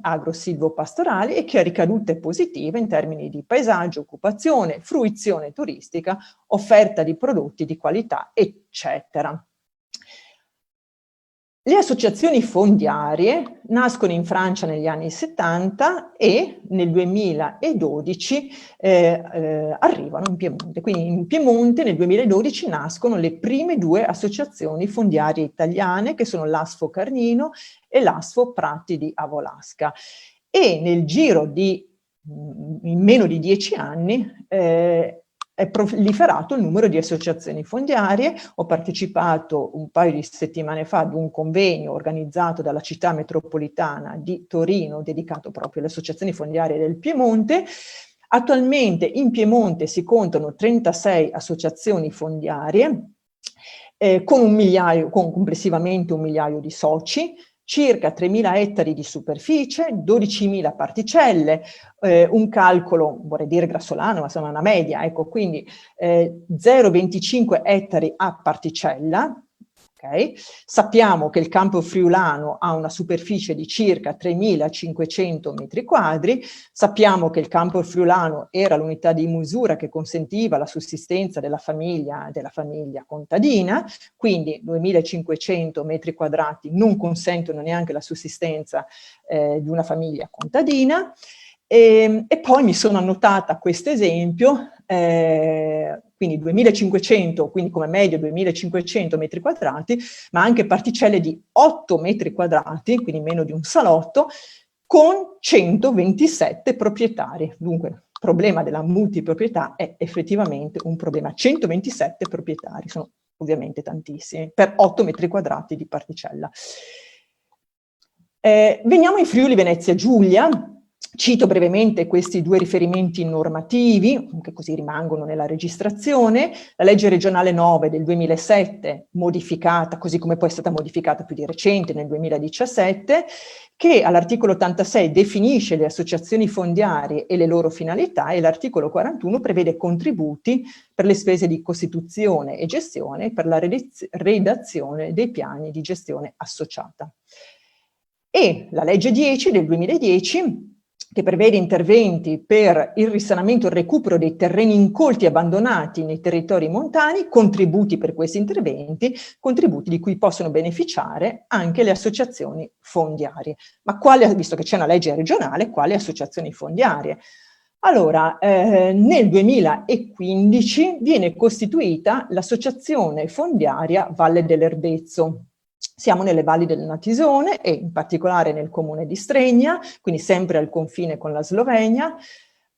agro-silvo-pastorali e che ha ricadute positive in termini di paesaggio, occupazione, fruizione turistica, offerta di prodotti di qualità, eccetera. Le associazioni fondiarie nascono in Francia negli anni 70 e nel 2012 arrivano in Piemonte. Quindi in Piemonte nel 2012 nascono le prime due associazioni fondiarie italiane, che sono l'Asfo Carnino e l'Asfo Prati di Avolasca. E nel giro di in meno di 10 anni è proliferato il numero di associazioni fondiarie. Ho partecipato un paio di settimane fa ad un convegno organizzato dalla città metropolitana di Torino dedicato proprio alle associazioni fondiarie del Piemonte. Attualmente in Piemonte si contano 36 associazioni fondiarie con complessivamente 1 migliaio di soci, circa 3.000 ettari di superficie, 12.000 particelle, un calcolo, vorrei dire grassolano, ma insomma una media, ecco, quindi 0,25 ettari a particella. Okay. Sappiamo che il campo friulano ha una superficie di circa 3.500 metri quadri, sappiamo che il campo friulano era l'unità di misura che consentiva la sussistenza della famiglia contadina, quindi 2.500 metri quadrati non consentono neanche la sussistenza di una famiglia contadina. E poi mi sono annotata questo esempio, quindi 2.500, quindi come medio 2.500 metri quadrati, ma anche particelle di 8 metri quadrati, quindi meno di un salotto, con 127 proprietari. Dunque, il problema della multiproprietà è effettivamente un problema. 127 proprietari, sono ovviamente tantissimi, per 8 metri quadrati di particella. Veniamo in Friuli Venezia Giulia. Cito brevemente questi due riferimenti normativi, che così rimangono nella registrazione. La legge regionale 9 del 2007, modificata, così come poi è stata modificata più di recente nel 2017, che all'articolo 86 definisce le associazioni fondiarie e le loro finalità, e l'articolo 41 prevede contributi per le spese di costituzione e gestione per la redazione dei piani di gestione associata. E la legge 10 del 2010, che prevede interventi per il risanamento e il recupero dei terreni incolti abbandonati nei territori montani, contributi per questi interventi, contributi di cui possono beneficiare anche le associazioni fondiarie. Ma visto che c'è una legge regionale, quali associazioni fondiarie? Allora, nel 2015 viene costituita l'associazione fondiaria Valle dell'Erbezzo. Siamo nelle valli del Natisone e in particolare nel comune di Stregna, quindi sempre al confine con la Slovenia.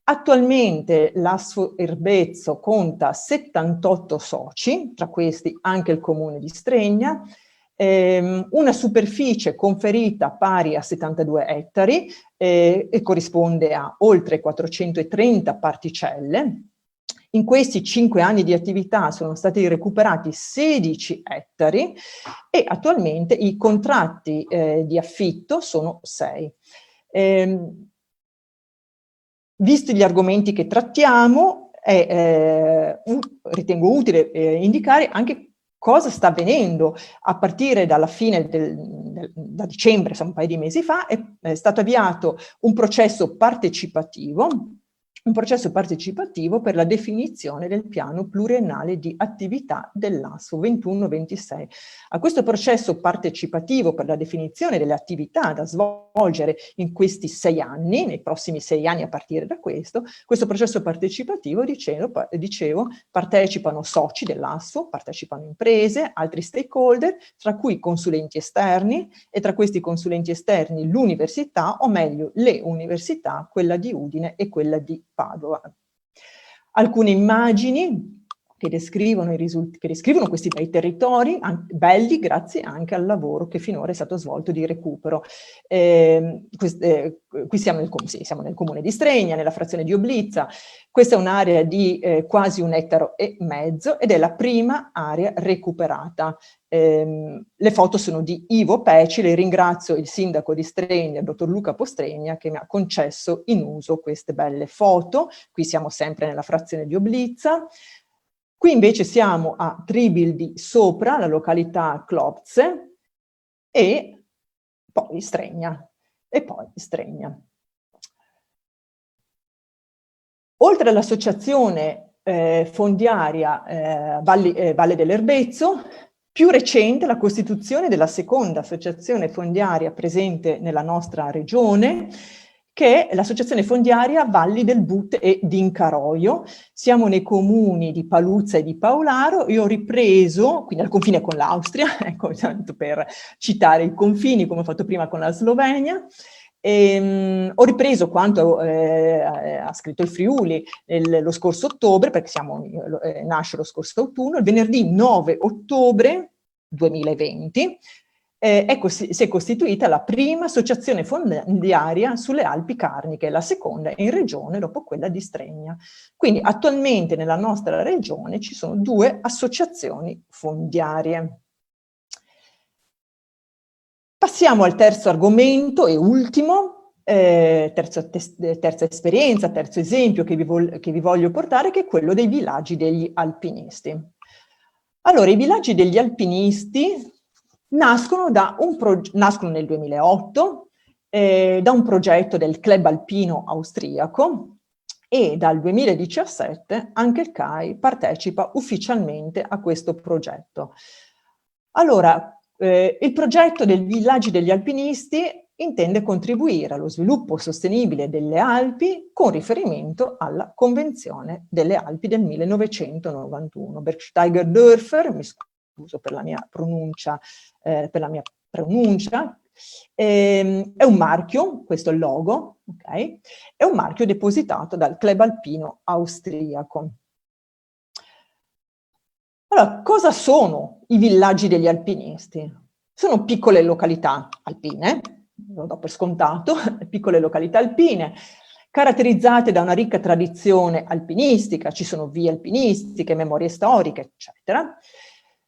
Attualmente l'Asfo Erbezzo conta 78 soci, tra questi anche il comune di Stregna, una superficie conferita pari a 72 ettari e corrisponde a oltre 430 particelle. In questi 5 anni di attività sono stati recuperati 16 ettari e attualmente i contratti di affitto sono 6. Visti gli argomenti che trattiamo, ritengo utile indicare anche cosa sta avvenendo. A partire dalla fine da dicembre, un paio di mesi fa, è stato avviato un processo partecipativo per la definizione del piano pluriennale di attività dell'ASFO 21-26. A questo processo partecipativo per la definizione delle attività da svolgere in questi 6 anni, nei prossimi 6 anni a partire da questo processo partecipativo, dicevo, partecipano soci dell'ASFO, partecipano imprese, altri stakeholder, tra cui consulenti esterni, e tra questi consulenti esterni l'università, o meglio le università, quella di Udine e quella di Padova. Alcune immagini che descrivono questi bei territori, belli grazie anche al lavoro che finora è stato svolto di recupero. Qui siamo nel comune di Stregna, nella frazione di Oblizza. Questa è un'area di quasi 1,5 ettari ed è la prima area recuperata. Le foto sono di Ivo Pecile, ringrazio il sindaco di Stregna, il dottor Luca Postregna, che mi ha concesso in uso queste belle foto. Qui siamo sempre nella frazione di Oblizza. Qui invece siamo a Tribildi sopra, la località Klopze, e poi Stregna. Oltre all'associazione fondiaria Valle dell'Erbezzo, più recente la costituzione della seconda associazione fondiaria presente nella nostra regione, che è l'associazione fondiaria Valli del But e d'Incaroio. Siamo nei comuni di Paluzza e di Paolaro. Io ho ripreso, quindi al confine con l'Austria, ecco, tanto per citare i confini, come ho fatto prima con la Slovenia. Ho ripreso quanto ha scritto il Friuli lo scorso ottobre, perché nasce lo scorso autunno, il venerdì 9 ottobre 2020, si è costituita la prima associazione fondiaria sulle Alpi Carniche, la seconda in regione dopo quella di Stregna. Quindi attualmente nella nostra regione ci sono 2 associazioni fondiarie. Passiamo al terzo argomento e ultimo, terza esperienza, terzo esempio che vi voglio portare, che è quello dei villaggi degli alpinisti. Allora, i villaggi degli alpinisti nascono nel 2008 da un progetto del Club Alpino Austriaco, e dal 2017 anche il CAI partecipa ufficialmente a questo progetto. Allora, il progetto dei villaggi degli alpinisti intende contribuire allo sviluppo sostenibile delle Alpi con riferimento alla Convenzione delle Alpi del 1991. Bergsteiger Dörfer, mi scuso per la mia pronuncia, è un marchio, questo è il logo, ok? È un marchio depositato dal Club Alpino Austriaco. Allora, cosa sono i villaggi degli alpinisti? Sono piccole località alpine, lo do per scontato, piccole località alpine, caratterizzate da una ricca tradizione alpinistica, ci sono vie alpinistiche, memorie storiche, eccetera,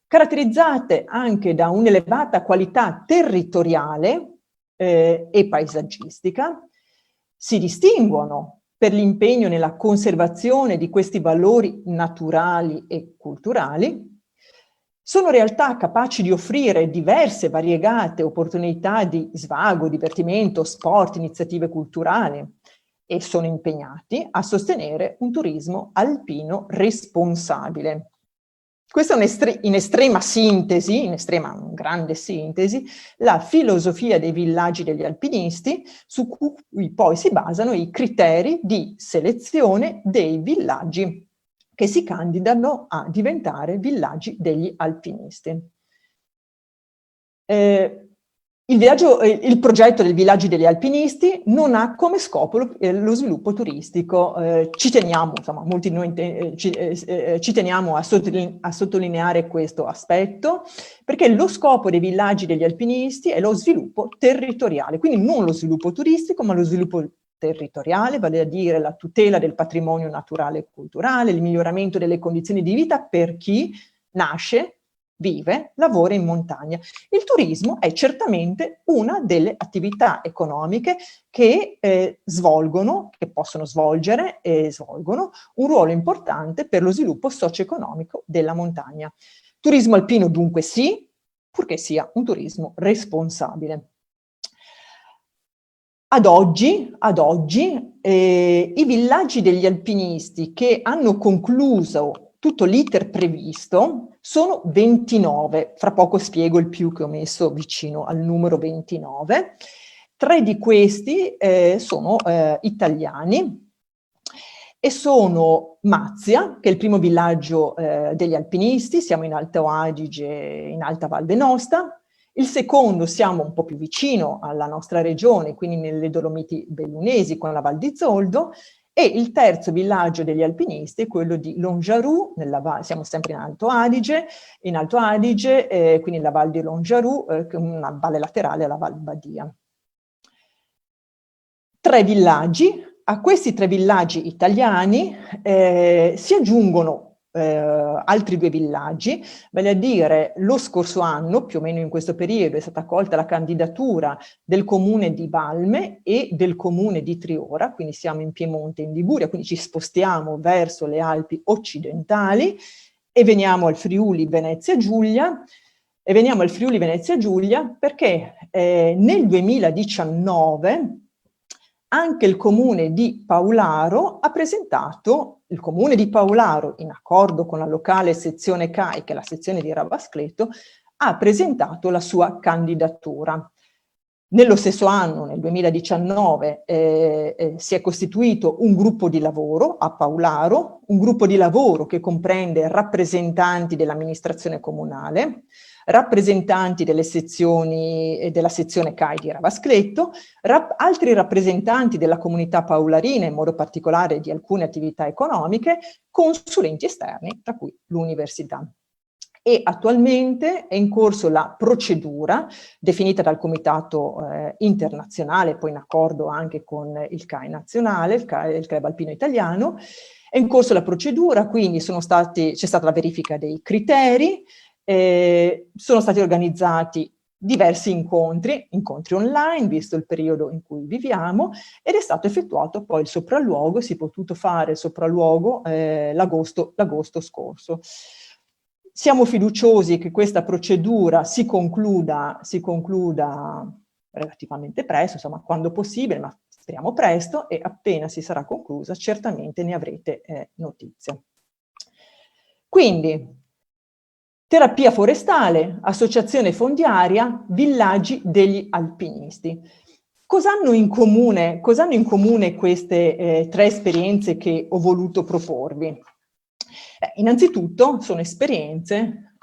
caratterizzate anche da un'elevata qualità territoriale e paesaggistica, si distinguono per l'impegno nella conservazione di questi valori naturali e culturali, sono realtà capaci di offrire diverse variegate opportunità di svago, divertimento, sport, iniziative culturali, e sono impegnati a sostenere un turismo alpino responsabile. Questa è in estrema sintesi, grande sintesi, la filosofia dei villaggi degli alpinisti, su cui poi si basano i criteri di selezione dei villaggi che si candidano a diventare villaggi degli alpinisti. Il progetto dei villaggi degli alpinisti non ha come scopo lo sviluppo turistico. Ci teniamo, insomma, molti di noi ci teniamo a sottolineare questo aspetto, perché lo scopo dei villaggi degli alpinisti è lo sviluppo territoriale, quindi non lo sviluppo turistico, ma lo sviluppo territoriale, vale a dire la tutela del patrimonio naturale e culturale, il miglioramento delle condizioni di vita per chi nasce, vive, lavora in montagna. Il turismo è certamente una delle attività economiche che possono svolgere e svolgono un ruolo importante per lo sviluppo socio-economico della montagna. Turismo alpino dunque sì, purché sia un turismo responsabile. Ad oggi, i villaggi degli alpinisti che hanno concluso tutto l'iter previsto sono 29, fra poco spiego il più che ho messo vicino al numero 29. 3 di questi sono italiani e sono Mazia, che è il primo villaggio degli alpinisti, siamo in Alto Adige, in Alta Val d'Enosta. Il secondo siamo un po' più vicino alla nostra regione, quindi nelle Dolomiti Bellunesi con la Val di Zoldo, E il terzo villaggio degli alpinisti è quello di Longiarù, siamo sempre in Alto Adige, quindi la Val di Longiarù, che è una valle laterale alla Val Badia. 3 villaggi. A questi 3 villaggi italiani si aggiungono altri 2 villaggi, vale a dire lo scorso anno, più o meno in questo periodo, è stata accolta la candidatura del comune di Valme e del comune di Triora, quindi siamo in Piemonte, in Liguria, quindi ci spostiamo verso le Alpi occidentali e veniamo al Friuli Venezia Giulia. E veniamo al Friuli Venezia Giulia perché nel 2019 anche il comune di Paularo ha presentato, il comune di Paularo, in accordo con la locale sezione CAI, che è la sezione di Ravascleto, ha presentato la sua candidatura. Nello stesso anno, nel 2019, si è costituito un gruppo di lavoro a Paularo, un gruppo di lavoro che comprende rappresentanti dell'amministrazione comunale, rappresentanti della sezione CAI di Ravascleto, altri rappresentanti della comunità paularina, in modo particolare di alcune attività economiche, consulenti esterni, tra cui l'università. E attualmente è in corso la procedura definita dal Comitato internazionale, poi in accordo anche con il CAI nazionale, il Club Alpino Italiano. È in corso la procedura, quindi c'è stata la verifica dei criteri, sono stati organizzati diversi incontri online, visto il periodo in cui viviamo, ed è stato effettuato poi il sopralluogo, si è potuto fare il sopralluogo l'agosto scorso. Siamo fiduciosi che questa procedura si concluda relativamente presto, insomma, quando possibile, ma speriamo presto, e appena si sarà conclusa certamente ne avrete notizia. Quindi, terapia forestale, associazione fondiaria, villaggi degli alpinisti. Cosa hanno in comune queste 3 esperienze che ho voluto proporvi? Innanzitutto sono esperienze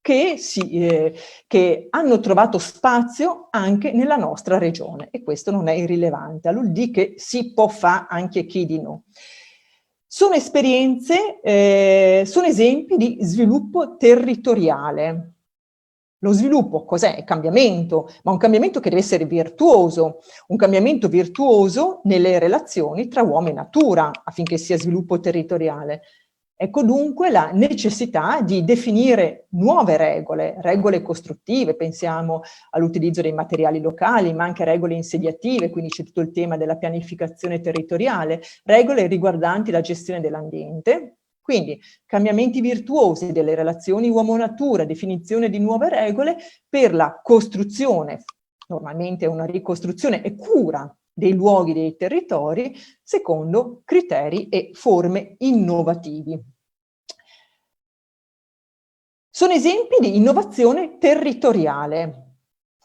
che hanno trovato spazio anche nella nostra regione, e questo non è irrilevante, vuol dire che si può fare anche chi di no. Sono esperienze, sono esempi di sviluppo territoriale. Lo sviluppo cos'è? È cambiamento, ma un cambiamento che deve essere virtuoso, un cambiamento virtuoso nelle relazioni tra uomo e natura, affinché sia sviluppo territoriale. Ecco dunque la necessità di definire nuove regole costruttive, pensiamo all'utilizzo dei materiali locali, ma anche regole insediative, quindi c'è tutto il tema della pianificazione territoriale, regole riguardanti la gestione dell'ambiente. Quindi cambiamenti virtuosi delle relazioni uomo-natura, definizione di nuove regole per la costruzione, normalmente una ricostruzione e cura dei luoghi, dei territori, secondo criteri e forme innovativi. Sono esempi di innovazione territoriale.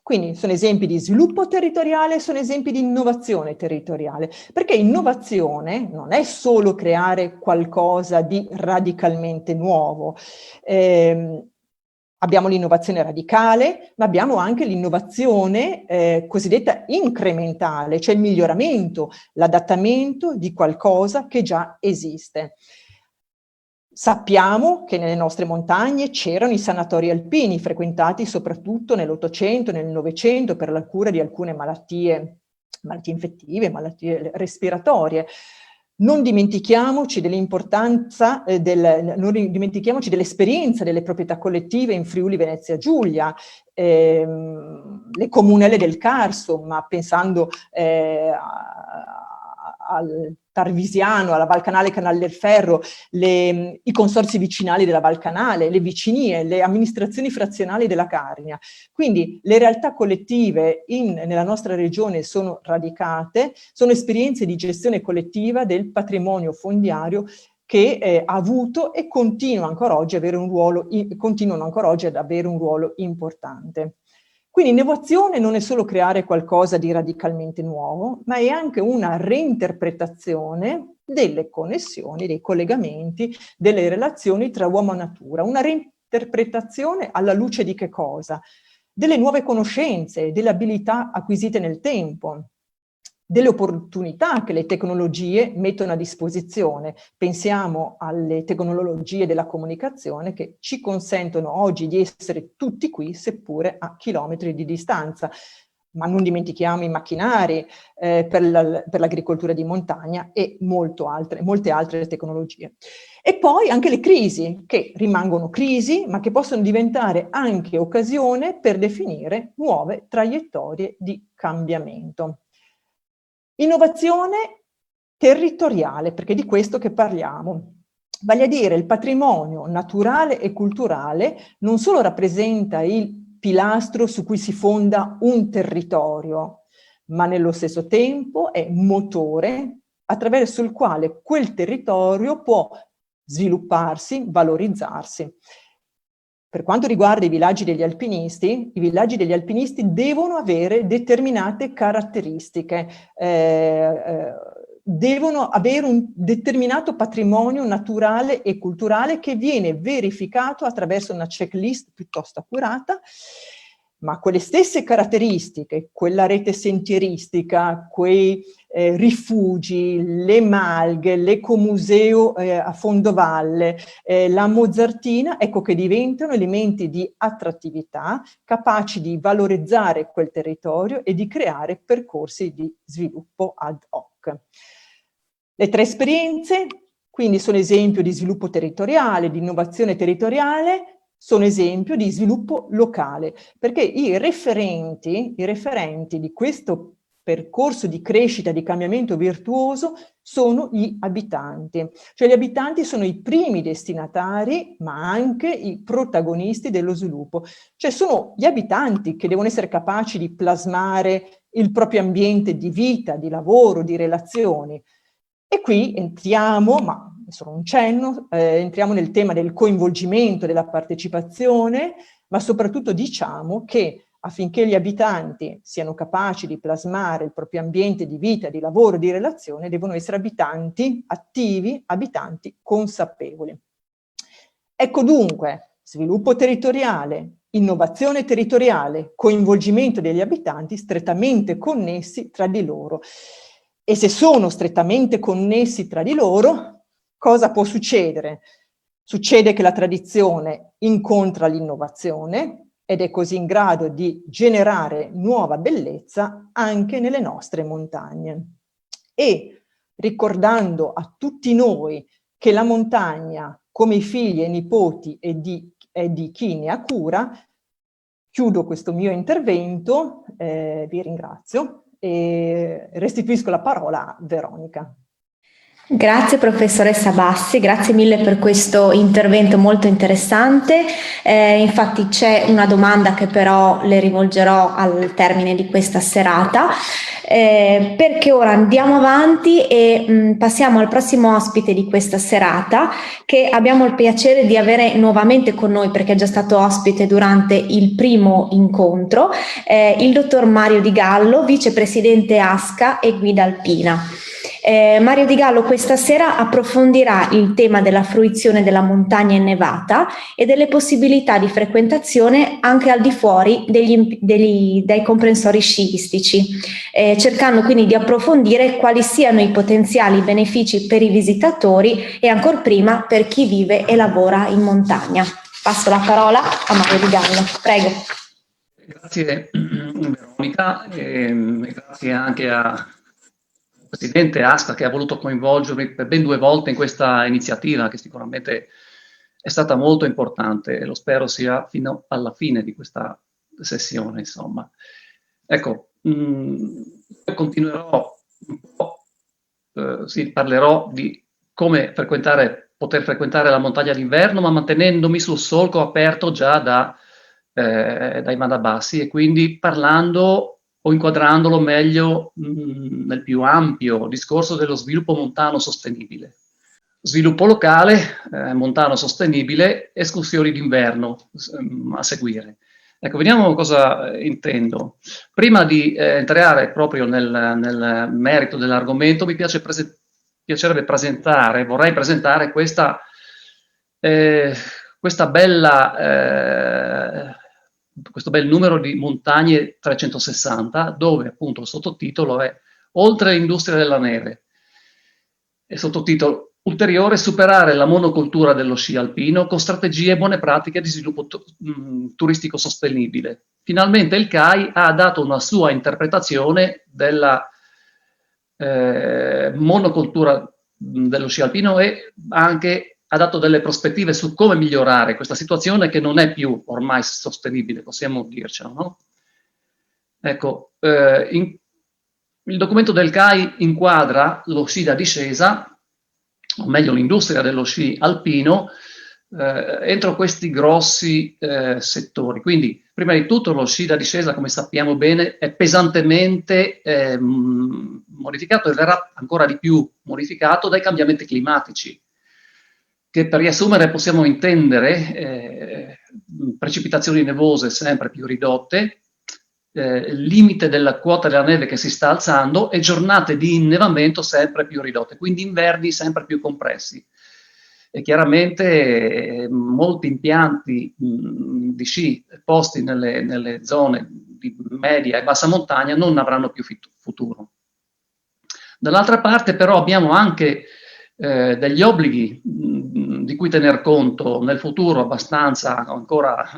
Quindi sono esempi di sviluppo territoriale, sono esempi di innovazione territoriale, perché innovazione non è solo creare qualcosa di radicalmente nuovo. Abbiamo l'innovazione radicale, ma abbiamo anche l'innovazione cosiddetta incrementale, cioè il miglioramento, l'adattamento di qualcosa che già esiste. Sappiamo che nelle nostre montagne c'erano i sanatori alpini, frequentati soprattutto nell'Ottocento e nel Novecento per la cura di alcune malattie infettive, malattie respiratorie. Non dimentichiamoci dell'importanza, non dimentichiamoci dell'esperienza delle proprietà collettive in Friuli Venezia Giulia, le comunelle del Carso, ma pensando al Tarvisiano, alla Val Canale, Canale del Ferro, i consorzi vicinali della Val Canale, le vicinie, le amministrazioni frazionali della Carnia. Quindi le realtà collettive nella nostra regione sono radicate, sono esperienze di gestione collettiva del patrimonio fondiario che ha avuto e continuano ancora oggi ad avere un ruolo importante. Quindi innovazione non è solo creare qualcosa di radicalmente nuovo, ma è anche una reinterpretazione delle connessioni, dei collegamenti, delle relazioni tra uomo e natura. Una reinterpretazione alla luce di che cosa? Delle nuove conoscenze, delle abilità acquisite nel tempo. delle opportunità che le tecnologie mettono a disposizione. Pensiamo alle tecnologie della comunicazione che ci consentono oggi di essere tutti qui, seppure a chilometri di distanza. Ma non dimentichiamo i macchinari per l'agricoltura di montagna e molte altre tecnologie. E poi anche le crisi, che rimangono crisi, ma che possono diventare anche occasione per definire nuove traiettorie di cambiamento. Innovazione territoriale, perché è di questo che parliamo. Vale a dire, il patrimonio naturale e culturale non solo rappresenta il pilastro su cui si fonda un territorio, ma nello stesso tempo è motore attraverso il quale quel territorio può svilupparsi, valorizzarsi. Per quanto riguarda i villaggi degli alpinisti devono avere determinate caratteristiche, devono avere un determinato patrimonio naturale e culturale che viene verificato attraverso una checklist piuttosto accurata, ma quelle stesse caratteristiche, quella rete sentieristica, quei rifugi, le malghe, l'ecomuseo a fondovalle, la Mozartina, ecco che diventano elementi di attrattività capaci di valorizzare quel territorio e di creare percorsi di sviluppo ad hoc. Le 3 esperienze quindi sono esempio di sviluppo territoriale, di innovazione territoriale, sono esempio di sviluppo locale, perché i referenti di questo percorso di crescita, di cambiamento virtuoso, sono gli abitanti. Cioè gli abitanti sono i primi destinatari, ma anche i protagonisti dello sviluppo. Cioè sono gli abitanti che devono essere capaci di plasmare il proprio ambiente di vita, di lavoro, di relazioni. E qui entriamo, ma è solo un cenno, entriamo nel tema del coinvolgimento, della partecipazione, ma soprattutto diciamo che affinché gli abitanti siano capaci di plasmare il proprio ambiente di vita, di lavoro, di relazione, devono essere abitanti attivi, abitanti consapevoli. Ecco dunque, sviluppo territoriale, innovazione territoriale, coinvolgimento degli abitanti strettamente connessi tra di loro. E se sono strettamente connessi tra di loro, cosa può succedere? Succede che la tradizione incontra l'innovazione ed è così in grado di generare nuova bellezza anche nelle nostre montagne. E ricordando a tutti noi che la montagna, come i figli e i nipoti, è di chi ne ha cura, chiudo questo mio intervento, vi ringrazio e restituisco la parola a Veronica. Grazie professoressa Bassi, grazie mille per questo intervento molto interessante. Infatti c'è una domanda che però le rivolgerò al termine di questa serata, perché ora andiamo avanti e passiamo al prossimo ospite di questa serata, che abbiamo il piacere di avere nuovamente con noi perché è già stato ospite durante il primo incontro, il dottor Mario Di Gallo, vicepresidente ASCA e guida alpina. Mario Di Gallo questa sera approfondirà il tema della fruizione della montagna innevata e delle possibilità di frequentazione anche al di fuori dei comprensori sciistici, cercando quindi di approfondire quali siano i potenziali benefici per i visitatori e ancor prima per chi vive e lavora in montagna. Passo la parola a Mario Di Gallo, prego. Grazie Veronica e grazie anche al Presidente ASCA che ha voluto coinvolgermi per ben 2 volte in questa iniziativa che sicuramente è stata molto importante e lo spero sia fino alla fine di questa sessione, insomma. Ecco, continuerò un po', parlerò di come poter frequentare la montagna d'inverno, ma mantenendomi sul solco aperto già dai Madabassi e quindi parlando o inquadrandolo meglio nel più ampio discorso dello sviluppo montano sostenibile. Sviluppo locale, montano sostenibile, escursioni d'inverno a seguire. Ecco, vediamo cosa intendo. Prima di entrare proprio nel merito dell'argomento, vorrei presentare questa questo bel numero di Montagne 360, dove appunto il sottotitolo è oltre l'industria della neve. E sottotitolo ulteriore, superare la monocoltura dello sci alpino con strategie e buone pratiche di sviluppo turistico sostenibile. Finalmente il CAI ha dato una sua interpretazione della monocoltura dello sci alpino e anche ha dato delle prospettive su come migliorare questa situazione che non è più ormai sostenibile, possiamo dircelo, no? Ecco, il documento del CAI inquadra lo sci da discesa, o meglio l'industria dello sci alpino, entro questi grossi settori. Quindi, prima di tutto, lo sci da discesa, come sappiamo bene, è pesantemente modificato e verrà ancora di più modificato dai cambiamenti climatici, che per riassumere possiamo intendere precipitazioni nevose sempre più ridotte, limite della quota della neve che si sta alzando e giornate di innevamento sempre più ridotte, quindi inverni sempre più compressi. E chiaramente molti impianti di sci posti nelle zone di media e bassa montagna non avranno più futuro. Dall'altra parte però abbiamo anche degli obblighi di cui tener conto nel futuro abbastanza ancora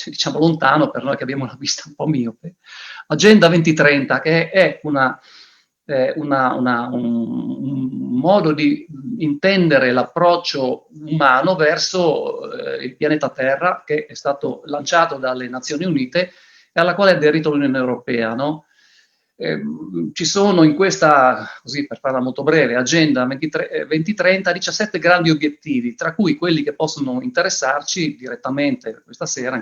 diciamo lontano per noi che abbiamo una vista un po' miope. Agenda 2030, che è un modo di intendere l'approccio umano verso il pianeta Terra, che è stato lanciato dalle Nazioni Unite e alla quale ha aderito l'Unione Europea, no? Ci sono in questa, così per farla molto breve, Agenda 2030 17 grandi obiettivi, tra cui quelli che possono interessarci direttamente questa sera,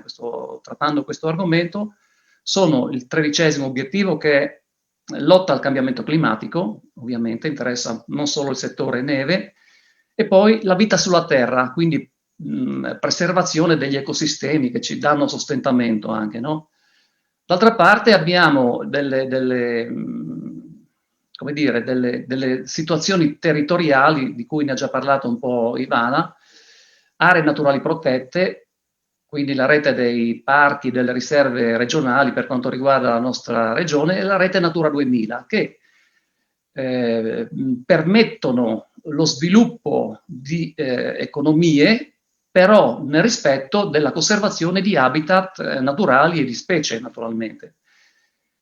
trattando questo argomento, sono il 13° obiettivo, che è lotta al cambiamento climatico, ovviamente interessa non solo il settore neve, e poi la vita sulla Terra, quindi preservazione degli ecosistemi che ci danno sostentamento anche, no? D'altra parte abbiamo delle situazioni territoriali di cui ne ha già parlato un po' Ivana, aree naturali protette, quindi la rete dei parchi e delle riserve regionali per quanto riguarda la nostra regione, e la rete Natura 2000, che permettono lo sviluppo di economie, però nel rispetto della conservazione di habitat naturali e di specie, naturalmente.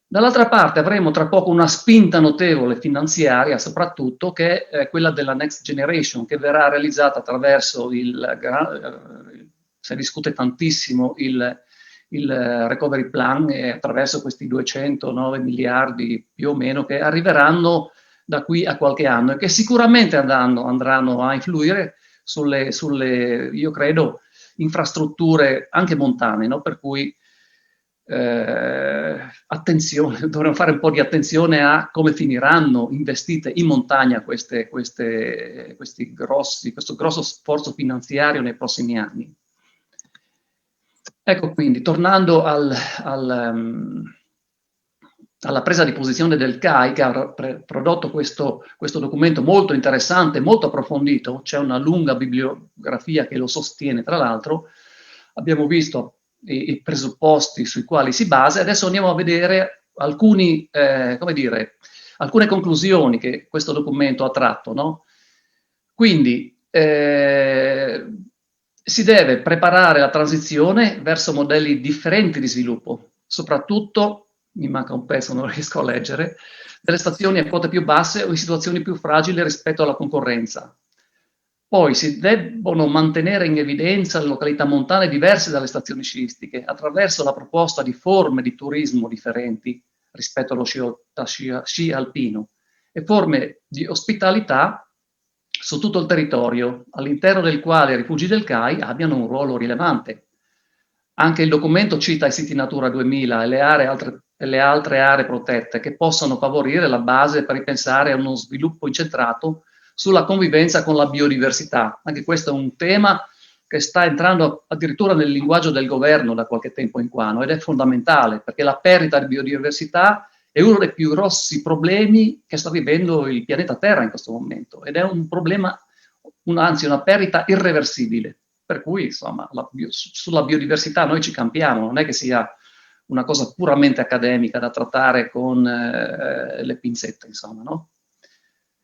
Dall'altra parte avremo tra poco una spinta notevole finanziaria, soprattutto, che è quella della Next Generation, che verrà realizzata attraverso si discute tantissimo il Recovery Plan, e attraverso questi 209 miliardi più o meno che arriveranno da qui a qualche anno e che sicuramente andranno a influire sulle io credo, infrastrutture anche montane, no? Per cui attenzione, dovremmo fare un po' di attenzione a come finiranno investite in montagna questo grosso sforzo finanziario nei prossimi anni. Ecco, quindi, tornando alla presa di posizione del CAI, che ha prodotto questo documento molto interessante, molto approfondito, c'è una lunga bibliografia che lo sostiene, tra l'altro. Abbiamo visto i presupposti sui quali si basa, adesso andiamo a vedere alcune conclusioni che questo documento ha tratto, no? Quindi si deve preparare la transizione verso modelli differenti di sviluppo, soprattutto, mi manca un pezzo, non riesco a leggere, delle stazioni a quote più basse o in situazioni più fragili rispetto alla concorrenza. Poi si debbono mantenere in evidenza le località montane diverse dalle stazioni sciistiche attraverso la proposta di forme di turismo differenti rispetto allo sci alpino e forme di ospitalità su tutto il territorio, all'interno del quale i rifugi del CAI abbiano un ruolo rilevante. Anche il documento cita i siti Natura 2000 e le altre aree protette che possono favorire la base per ripensare a uno sviluppo incentrato sulla convivenza con la biodiversità. Anche questo è un tema che sta entrando addirittura nel linguaggio del governo da qualche tempo in qua, no? Ed è fondamentale, perché la perdita di biodiversità è uno dei più grossi problemi che sta vivendo il pianeta Terra in questo momento, ed è un problema, anzi una perdita irreversibile, per cui insomma sulla biodiversità noi ci campiamo, non è che sia una cosa puramente accademica da trattare con le pinzette, insomma, no?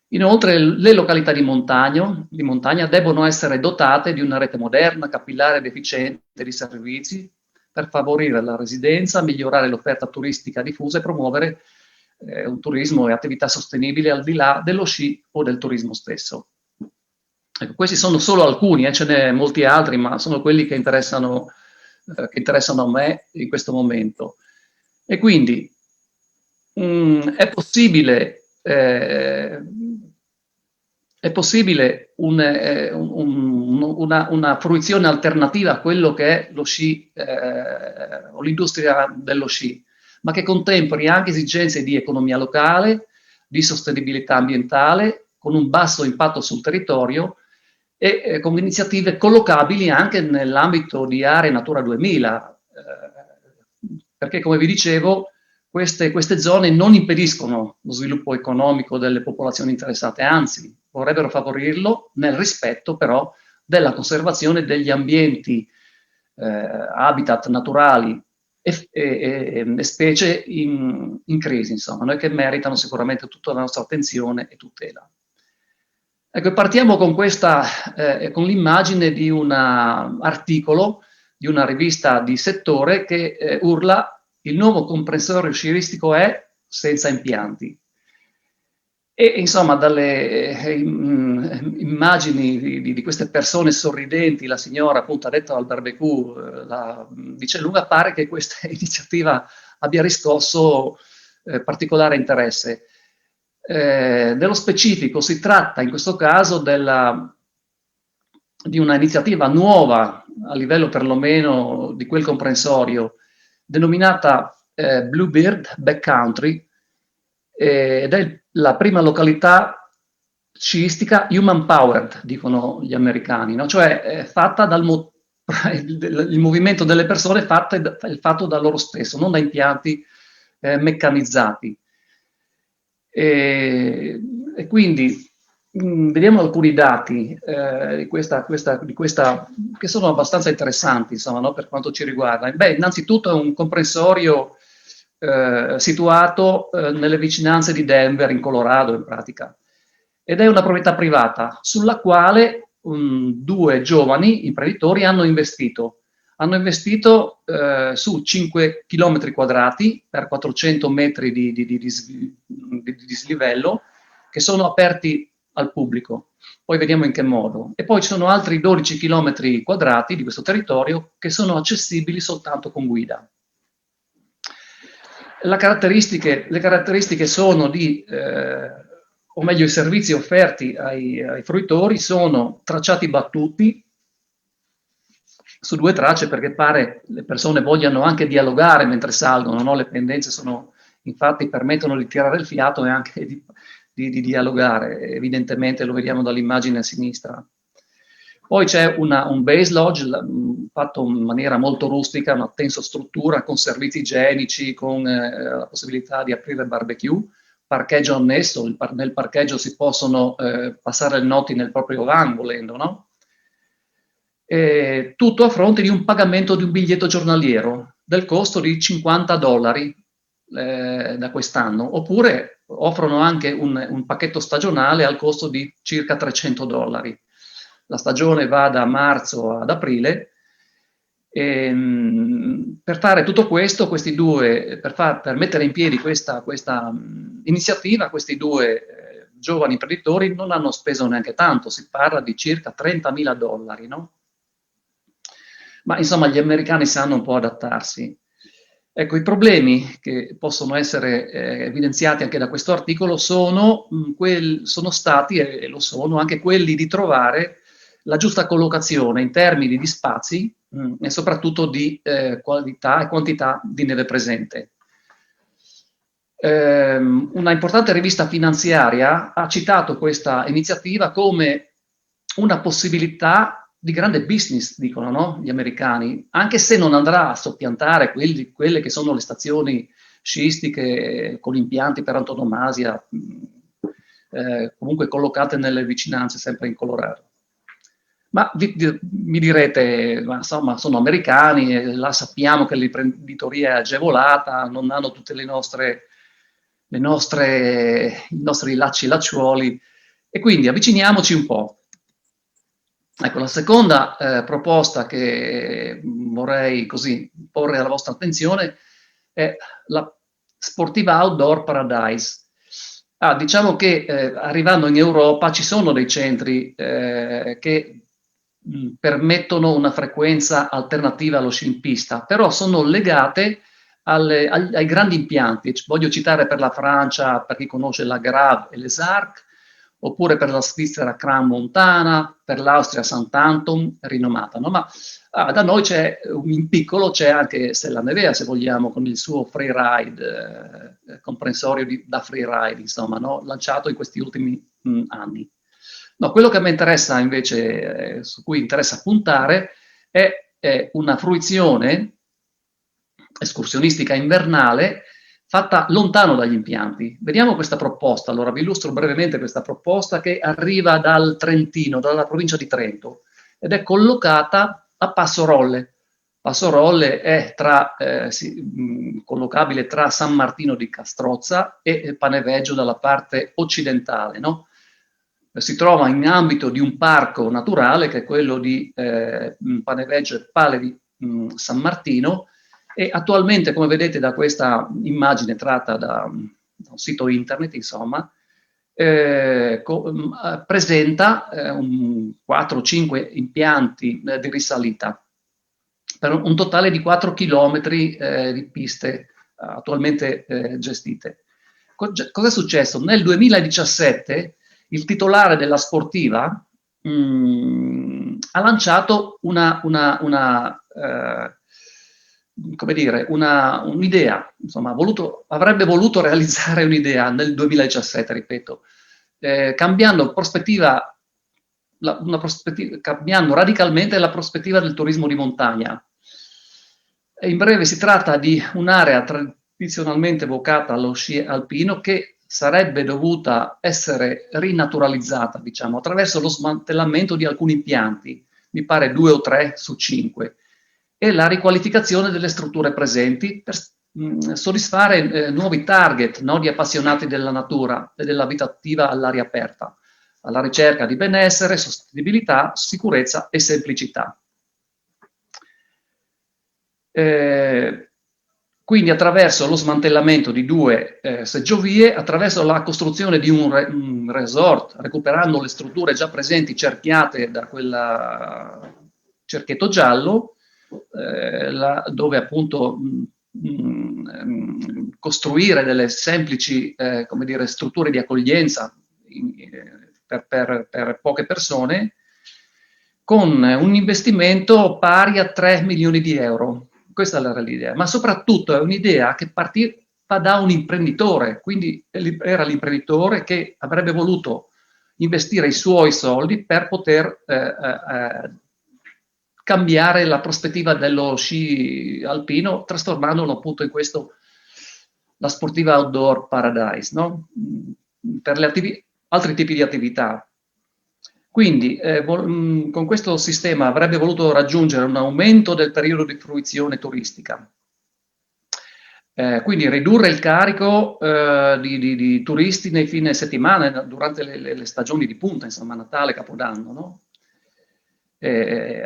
Inoltre le località di montagna devono essere dotate di una rete moderna, capillare ed efficiente di servizi per favorire la residenza, migliorare l'offerta turistica diffusa e promuovere un turismo e attività sostenibili al di là dello sci o del turismo stesso. Ecco, questi sono solo alcuni, ce n'è molti altri, ma sono quelli che interessano a me in questo momento. E quindi è possibile una fruizione alternativa a quello che è lo sci o l'industria dello sci, ma che contemperi anche esigenze di economia locale, di sostenibilità ambientale, con un basso impatto sul territorio e con iniziative collocabili anche nell'ambito di aree Natura 2000, perché come vi dicevo queste zone non impediscono lo sviluppo economico delle popolazioni interessate, anzi vorrebbero favorirlo nel rispetto però della conservazione degli ambienti, habitat naturali e specie in crisi, insomma, noi che meritano sicuramente tutta la nostra attenzione e tutela. Ecco, partiamo con con l'immagine di un articolo di una rivista di settore che urla: il nuovo comprensorio sciistico è senza impianti. E insomma, dalle immagini di queste persone sorridenti, la signora appunto addetta al barbecue, dice lunga, pare che questa iniziativa abbia riscosso particolare interesse. Nello specifico si tratta in questo caso di una iniziativa nuova a livello perlomeno di quel comprensorio, denominata Bluebird Backcountry, ed è la prima località sciistica human powered, dicono gli americani, no? Cioè fatta il movimento delle persone fatto da loro stesso, non da impianti meccanizzati. E quindi vediamo alcuni dati di questa, che sono abbastanza interessanti, insomma, no, per quanto ci riguarda. Beh, innanzitutto è un comprensorio situato nelle vicinanze di Denver, in Colorado, in pratica, ed è una proprietà privata sulla quale due giovani imprenditori hanno investito. Hanno investito su 5 km quadrati per 400 metri di dislivello, che sono aperti al pubblico. Poi vediamo in che modo. E poi ci sono altri 12 km quadrati di questo territorio che sono accessibili soltanto con guida. Le caratteristiche sono o meglio i servizi offerti ai fruitori sono tracciati battuti su 2 tracce, perché pare le persone vogliano anche dialogare mentre salgono, no? Le pendenze infatti permettono di tirare il fiato e anche di dialogare, evidentemente lo vediamo dall'immagine a sinistra. Poi c'è un base lodge fatto in maniera molto rustica, una tensostruttura con servizi igienici, con la possibilità di aprire barbecue, parcheggio annesso, nel parcheggio si possono passare le notti nel proprio van volendo, no? Tutto a fronte di un pagamento di un biglietto giornaliero del costo di $50 da quest'anno, oppure offrono anche un pacchetto stagionale al costo di circa $300. La stagione va da marzo ad aprile. Per fare tutto questo, per mettere in piedi questa iniziativa, questi due giovani imprenditori non hanno speso neanche tanto, si parla di circa $30.000, no? Ma insomma gli americani sanno un po' adattarsi. Ecco, i problemi che possono essere evidenziati anche da questo articolo sono stati, e lo sono, anche quelli di trovare la giusta collocazione in termini di spazi e soprattutto di qualità e quantità di neve presente. Una importante rivista finanziaria ha citato questa iniziativa come una possibilità di grande business, dicono, no? Gli americani, anche se non andrà a soppiantare quelle che sono le stazioni sciistiche con impianti per antonomasia, comunque collocate nelle vicinanze, sempre in Colorado. Ma mi direte, ma insomma, sono americani, e là sappiamo che l'imprenditoria è agevolata, non hanno tutte i nostri lacci-lacciuoli, e quindi avviciniamoci un po'. Ecco, la seconda proposta che vorrei così porre alla vostra attenzione è la Sportiva Outdoor Paradise. Diciamo che arrivando in Europa ci sono dei centri che permettono una frequenza alternativa allo sci in pista, però sono legate ai grandi impianti. Voglio citare per la Francia, per chi conosce la Grave e les Arcs, oppure per la Svizzera Crans-Montana, per l'Austria Sant'Anton, rinomata, no? Ma da noi c'è, in piccolo, c'è anche Stella Nevea, se vogliamo, con il suo freeride, comprensorio da freeride, insomma, no? Lanciato in questi ultimi anni. No, quello che mi interessa invece, su cui interessa puntare, è una fruizione escursionistica invernale fatta lontano dagli impianti. Vediamo questa proposta. Allora vi illustro brevemente questa proposta che arriva dal Trentino, dalla provincia di Trento, ed è collocata a Passo Rolle. Passo Rolle è collocabile tra San Martino di Castrozza e Paneveggio dalla parte occidentale, no? Si trova in ambito di un parco naturale che è quello di Paneveggio e Pale di San Martino, e attualmente, come vedete da questa immagine tratta da un sito internet, insomma, presenta 4 o 5 impianti di risalita per un totale di 4 chilometri di piste attualmente gestite. Cosa è successo? Nel 2017 il titolare della Sportiva ha lanciato un'idea, insomma, avrebbe voluto realizzare un'idea nel 2017, ripeto, cambiando cambiando radicalmente la prospettiva del turismo di montagna. E in breve si tratta di un'area tradizionalmente vocata allo sci alpino che sarebbe dovuta essere rinaturalizzata, diciamo, attraverso lo smantellamento di alcuni impianti, mi pare 2 o 3 su 5, e la riqualificazione delle strutture presenti per soddisfare nuovi target, no, di appassionati della natura e della vita attiva all'aria aperta, alla ricerca di benessere, sostenibilità, sicurezza e semplicità. Quindi attraverso lo smantellamento di 2 seggiovie, attraverso la costruzione di un resort, recuperando le strutture già presenti cerchiate da quel cerchietto giallo, dove appunto costruire delle semplici come dire, strutture di accoglienza per poche persone, con un investimento pari a 3 milioni di euro. Questa era l'idea, ma soprattutto è un'idea che partiva da un imprenditore, quindi era l'imprenditore che avrebbe voluto investire i suoi soldi per poter cambiare la prospettiva dello sci alpino, trasformandolo appunto in questo, la Sportiva Outdoor Paradise, no? Per altri tipi di attività. Quindi con questo sistema avrebbe voluto raggiungere un aumento del periodo di fruizione turistica, quindi ridurre il carico di turisti nei fine settimana, durante le stagioni di punta, insomma Natale, Capodanno, no?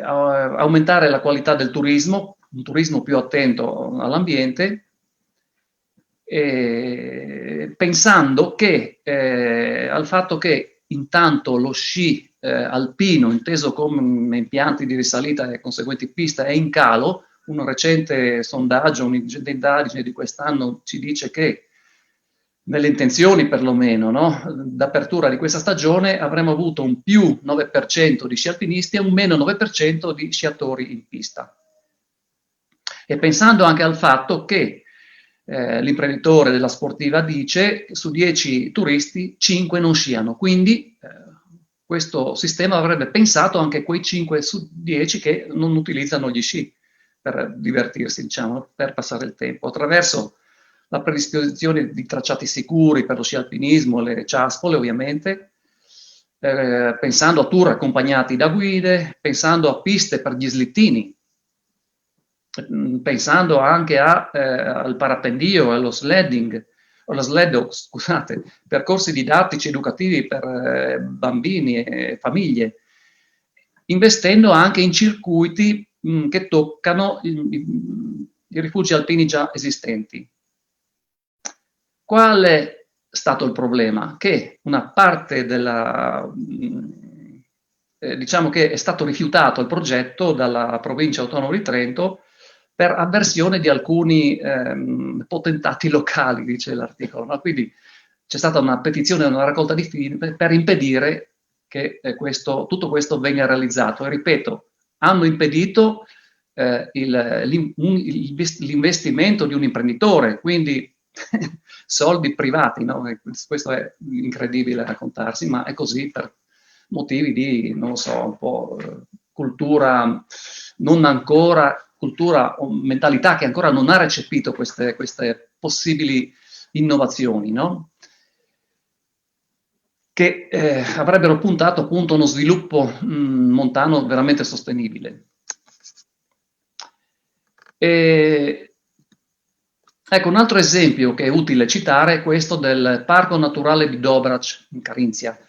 Aumentare la qualità del turismo, un turismo più attento all'ambiente, pensando che al fatto che intanto lo sci alpino, inteso come impianti di risalita e conseguenti piste, è in calo. Un recente sondaggio, un'indagine di quest'anno ci dice che nelle intenzioni perlomeno, no, d'apertura di questa stagione avremmo avuto un più 9% di sci alpinisti e un meno 9% di sciatori in pista. E pensando anche al fatto che l'imprenditore della Sportiva dice che su 10 turisti 5 non sciano, quindi questo sistema avrebbe pensato anche quei 5 su 10 che non utilizzano gli sci per divertirsi, diciamo, per passare il tempo, attraverso la predisposizione di tracciati sicuri per lo sci alpinismo, le ciaspole ovviamente, pensando a tour accompagnati da guide, pensando a piste per gli slittini, pensando anche al parapendio, allo sledding, o la sled, scusate, percorsi didattici educativi per bambini e famiglie, investendo anche in circuiti che toccano i rifugi alpini già esistenti. Qual è stato il problema? Che una parte diciamo che è stato rifiutato il progetto dalla provincia autonoma di Trento per avversione di alcuni potentati locali, dice l'articolo. No? Quindi c'è stata una petizione, una raccolta di firme per impedire che tutto questo venga realizzato. E ripeto, hanno impedito l'investimento di un imprenditore, quindi soldi privati, no? Questo è incredibile raccontarsi, ma è così per motivi di, non lo so, un po' cultura non ancora, cultura o mentalità che ancora non ha recepito queste possibili innovazioni, no? Che avrebbero puntato appunto a uno sviluppo montano veramente sostenibile. Ecco, un altro esempio che è utile citare è questo del Parco Naturale di Dobrac, in Carinzia.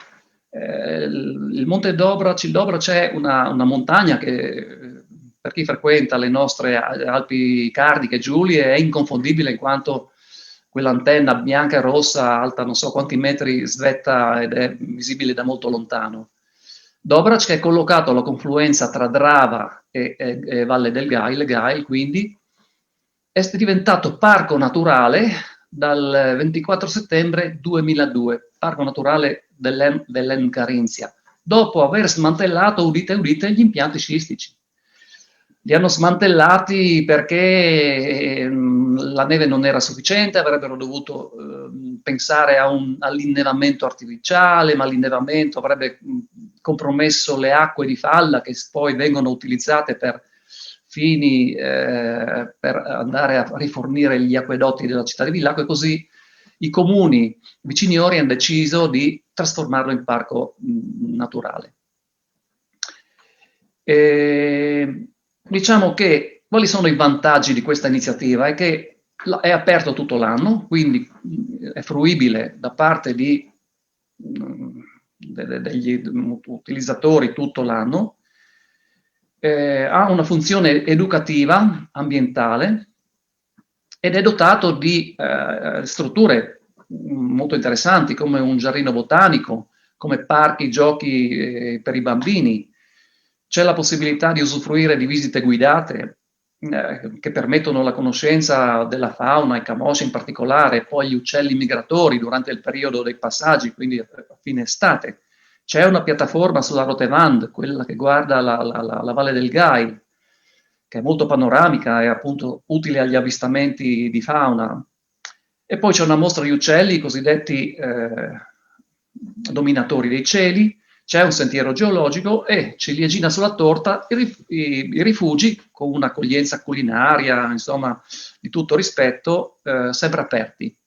Il Monte Dobrac, il Dobrac è una montagna che per chi frequenta le nostre Alpi Cardiche e Giulie è inconfondibile in quanto quell'antenna bianca e rossa alta non so quanti metri svetta ed è visibile da molto lontano. Dobrac che è collocato alla confluenza tra Drava e Valle del Gail, quindi è diventato parco naturale dal 24 settembre 2002, parco naturale dell'Encarinzia, dopo aver smantellato, udite udite, gli impianti sciistici. Li hanno smantellati perché la neve non era sufficiente, avrebbero dovuto pensare all'innevamento artificiale, ma l'innevamento avrebbe compromesso le acque di falla che poi vengono utilizzate per fini per andare a rifornire gli acquedotti della città di Villacco, e così i comuni viciniori hanno deciso di trasformarlo in parco naturale. Diciamo che quali sono i vantaggi di questa iniziativa? È che è aperto tutto l'anno, quindi è fruibile da parte degli utilizzatori tutto l'anno, ha una funzione educativa, ambientale, ed è dotato di strutture molto interessanti come un giardino botanico, come parchi giochi per i bambini. C'è la possibilità di usufruire di visite guidate che permettono la conoscenza della fauna, i camosci in particolare, poi gli uccelli migratori durante il periodo dei passaggi, quindi a fine estate. C'è una piattaforma sulla Rotevand, quella che guarda la Valle del Gail, che è molto panoramica e appunto utile agli avvistamenti di fauna. E poi c'è una mostra di uccelli, i cosiddetti dominatori dei cieli, c'è un sentiero geologico e ciliegina sulla torta i rifugi con un'accoglienza culinaria, insomma, di tutto rispetto, sempre aperti.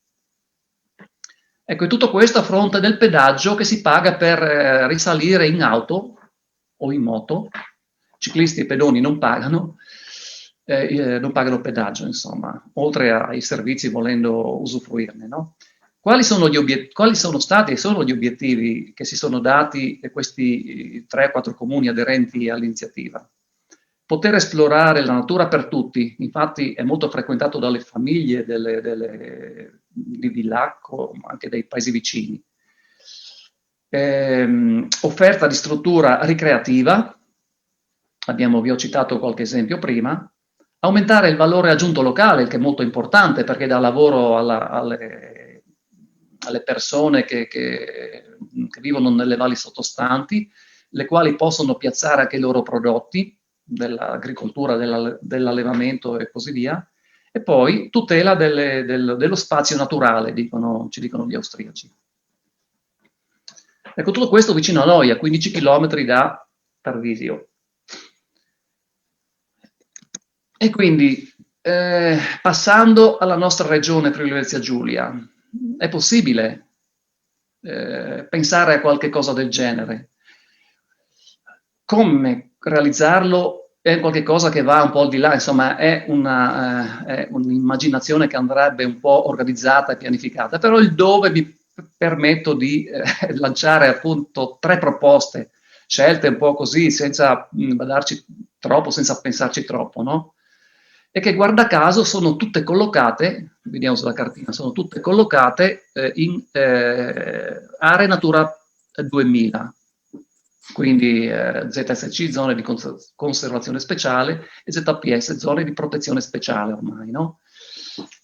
Ecco, e tutto questo a fronte del pedaggio che si paga per risalire in auto o in moto. Ciclisti e pedoni non pagano pedaggio, insomma, oltre ai servizi volendo usufruirne, no? Quali sono stati e sono gli obiettivi che si sono dati questi 3-4 comuni aderenti all'iniziativa? Poter esplorare la natura per tutti, infatti è molto frequentato dalle famiglie di Villacco, ma anche dei paesi vicini. Offerta di struttura ricreativa, vi ho citato qualche esempio prima. Aumentare il valore aggiunto locale, che è molto importante perché dà lavoro alle persone che vivono nelle valli sottostanti, le quali possono piazzare anche i loro prodotti dell'agricoltura, dell'allevamento e così via. E poi tutela dello spazio naturale, ci dicono gli austriaci. Ecco, tutto questo vicino a noi, a 15 km da Tarvisio. E quindi, passando alla nostra regione Friuli-Venezia Giulia, è possibile pensare a qualche cosa del genere. Come realizzarlo è qualcosa che va un po' al di là, insomma è un'immaginazione che andrebbe un po' organizzata e pianificata, però il dove vi permetto di lanciare appunto 3 proposte, scelte un po' così, senza badarci troppo, senza pensarci troppo, no? E che guarda caso sono tutte collocate, vediamo sulla cartina, sono tutte collocate in aree Natura 2000, quindi ZSC, zone di conservazione speciale, e ZPS, zone di protezione speciale ormai, no?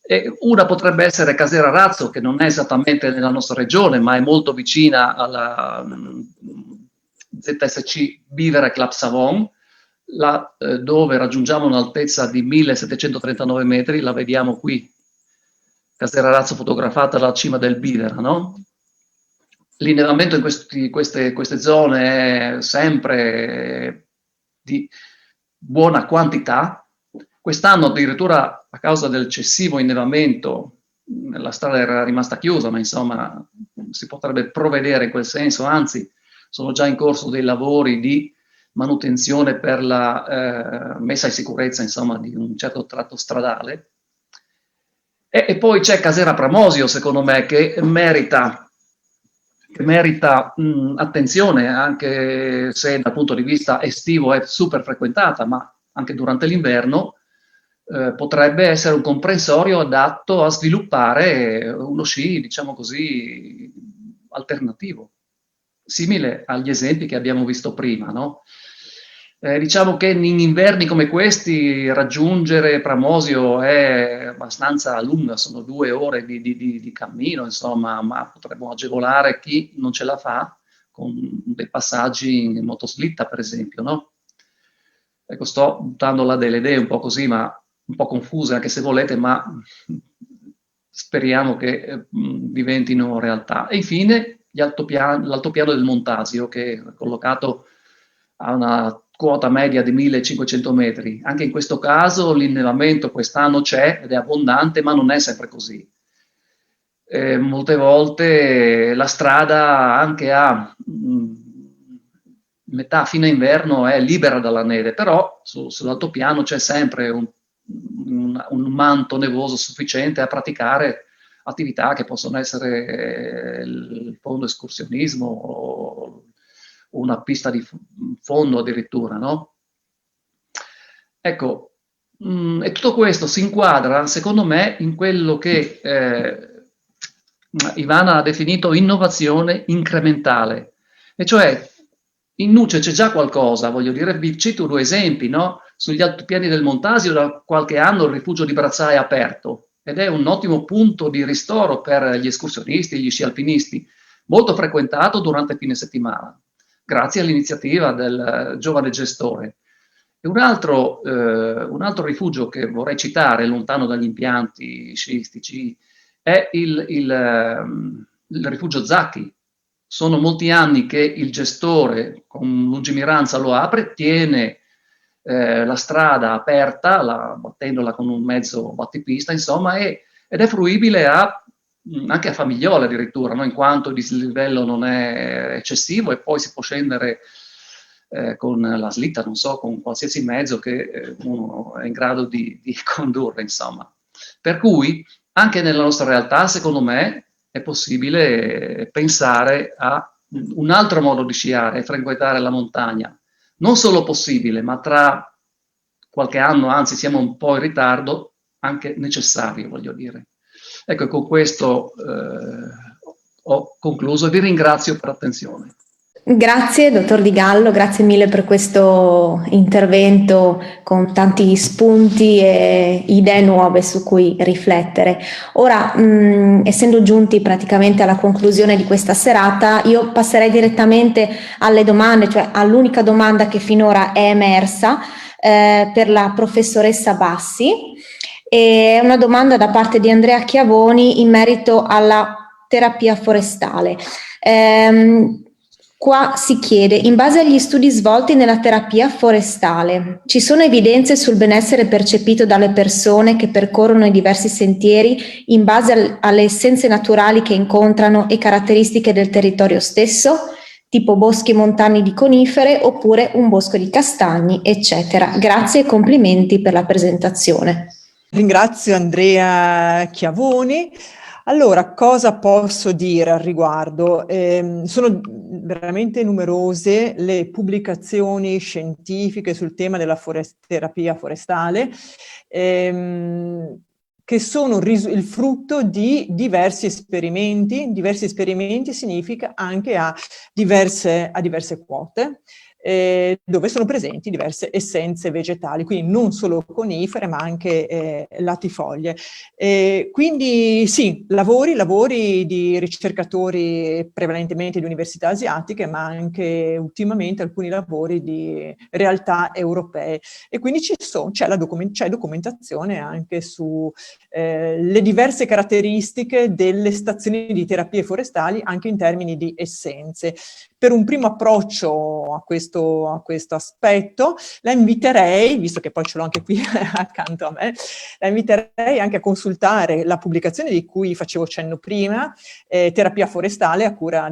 E una potrebbe essere Casera Razzo, che non è esattamente nella nostra regione, ma è molto vicina alla ZSC Bivere Club Savon, dove raggiungiamo un'altezza di 1739 metri, la vediamo qui, Casera Razzo fotografata dalla cima del Bivera, no? L'innevamento in queste zone è sempre di buona quantità. Quest'anno addirittura a causa dell'eccessivo innevamento la strada era rimasta chiusa, ma insomma si potrebbe provvedere in quel senso, anzi sono già in corso dei lavori di manutenzione per la messa in sicurezza, insomma, di un certo tratto stradale. E poi c'è Casera Pramosio, secondo me, che merita attenzione, anche se dal punto di vista estivo è super frequentata, ma anche durante l'inverno potrebbe essere un comprensorio adatto a sviluppare uno sci, diciamo così, alternativo, simile agli esempi che abbiamo visto prima, no? Diciamo che in inverni come questi raggiungere Pramosio è abbastanza lunga, sono 2 ore di cammino, insomma, ma potremmo agevolare chi non ce la fa con dei passaggi in motoslitta, per esempio, no? Ecco, sto buttando là delle idee un po' così, ma un po' confuse, anche se volete, ma speriamo che diventino realtà. E infine l'altopiano del Montasio, che è collocato a una quota media di 1500 metri. Anche in questo caso l'innevamento quest'anno c'è ed è abbondante, ma non è sempre così. Molte volte la strada anche a metà fine inverno è libera dalla neve, però sull'altopiano c'è sempre un manto nevoso sufficiente a praticare attività che possono essere il fondo escursionismo o una pista di fondo addirittura, no? Ecco, e tutto questo si inquadra, secondo me, in quello che Ivana ha definito innovazione incrementale, e cioè in Nuce c'è già qualcosa, voglio dire, vi cito 2 esempi, no? Sugli altopiani del Montasio da qualche anno il rifugio di Brazzai è aperto ed è un ottimo punto di ristoro per gli escursionisti e gli sci alpinisti, molto frequentato durante il fine settimana, grazie all'iniziativa del giovane gestore. E un altro rifugio che vorrei citare, lontano dagli impianti sciistici, è il rifugio Zacchi. Sono molti anni che il gestore con lungimiranza lo apre, tiene la strada aperta, battendola con un mezzo battipista, insomma, ed è fruibile anche a famigliole addirittura, no? In quanto il dislivello non è eccessivo e poi si può scendere con la slitta, non so, con qualsiasi mezzo che uno è in grado di condurre, insomma. Per cui anche nella nostra realtà, secondo me, è possibile pensare a un altro modo di sciare e frequentare la montagna. Non solo possibile, ma tra qualche anno, anzi siamo un po' in ritardo, anche necessario, voglio dire. Ecco, con questo ho concluso e vi ringrazio per l'attenzione. Grazie, dottor Di Gallo, grazie mille per questo intervento con tanti spunti e idee nuove su cui riflettere. Ora, essendo giunti praticamente alla conclusione di questa serata, io passerei direttamente alle domande, cioè all'unica domanda che finora è emersa per la professoressa Bassi. È una domanda da parte di Andrea Chiavoni in merito alla terapia forestale. Qua si chiede, in base agli studi svolti nella terapia forestale, ci sono evidenze sul benessere percepito dalle persone che percorrono i diversi sentieri in base alle essenze naturali che incontrano e caratteristiche del territorio stesso, tipo boschi montani di conifere oppure un bosco di castagni, eccetera. Grazie e complimenti per la presentazione. Ringrazio Andrea Chiavoni. Allora, cosa posso dire al riguardo? Sono veramente numerose le pubblicazioni scientifiche sul tema della terapia forestale, che sono il frutto di diversi esperimenti. Diversi esperimenti significa anche a diverse quote, dove sono presenti diverse essenze vegetali, quindi non solo conifere ma anche latifoglie. Quindi sì, lavori di ricercatori prevalentemente di università asiatiche, ma anche ultimamente alcuni lavori di realtà europee, e quindi c'è documentazione anche su le diverse caratteristiche delle stazioni di terapie forestali anche in termini di essenze. Per un primo approccio a questo aspetto, la inviterei, visto che poi ce l'ho anche qui accanto a me, la inviterei anche a consultare la pubblicazione di cui facevo cenno prima, Terapia forestale, a cura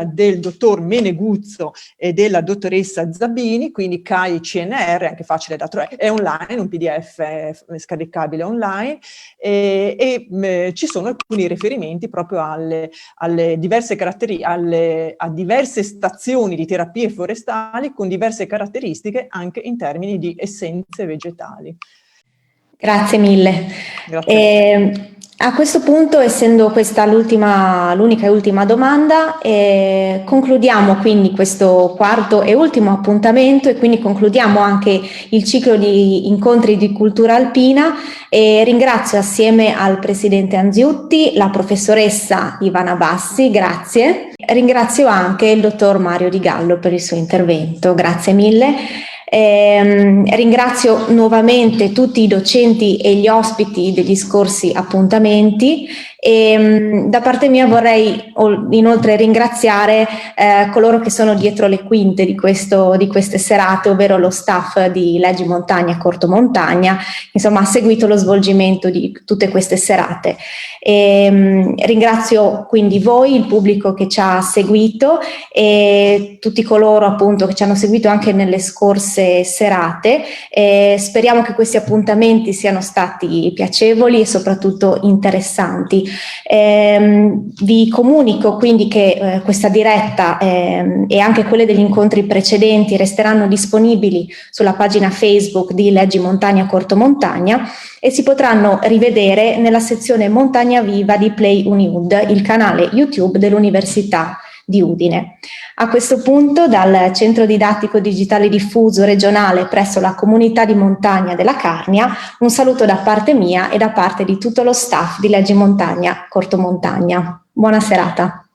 del dottor Meneguzzo e della dottoressa Zabini, quindi CAI CNR, anche facile da trovare, è online, un PDF scaricabile online, e ci sono alcuni riferimenti proprio alle diverse a diverse stazioni di terapie forestali con diverse caratteristiche anche in termini di essenze vegetali. Grazie mille. Grazie. A questo punto, essendo questa l'unica e ultima domanda, concludiamo quindi questo quarto e ultimo appuntamento, e quindi concludiamo anche il ciclo di incontri di cultura alpina, e ringrazio assieme al presidente Anziutti la professoressa Ivana Bassi, grazie. Ringrazio anche il dottor Mario Di Gallo per il suo intervento, grazie mille. Ringrazio nuovamente tutti i docenti e gli ospiti degli scorsi appuntamenti, e da parte mia vorrei inoltre ringraziare coloro che sono dietro le quinte di queste serate, ovvero lo staff di Leggi Montagna Corto Montagna, insomma ha seguito lo svolgimento di tutte queste serate. Ringrazio quindi voi, il pubblico che ci ha seguito, e tutti coloro appunto che ci hanno seguito anche nelle scorse serate. Speriamo che questi appuntamenti siano stati piacevoli e soprattutto interessanti. Vi comunico quindi che questa diretta e anche quelle degli incontri precedenti resteranno disponibili sulla pagina Facebook di Leggi Montagna Corto Montagna, e si potranno rivedere nella sezione Montagna Viva di Play Uniud, il canale YouTube dell'Università di Udine. A questo punto, dal Centro Didattico Digitale Diffuso regionale presso la comunità di montagna della Carnia, un saluto da parte mia e da parte di tutto lo staff di Leggi Montagna Corto Montagna. Buona serata.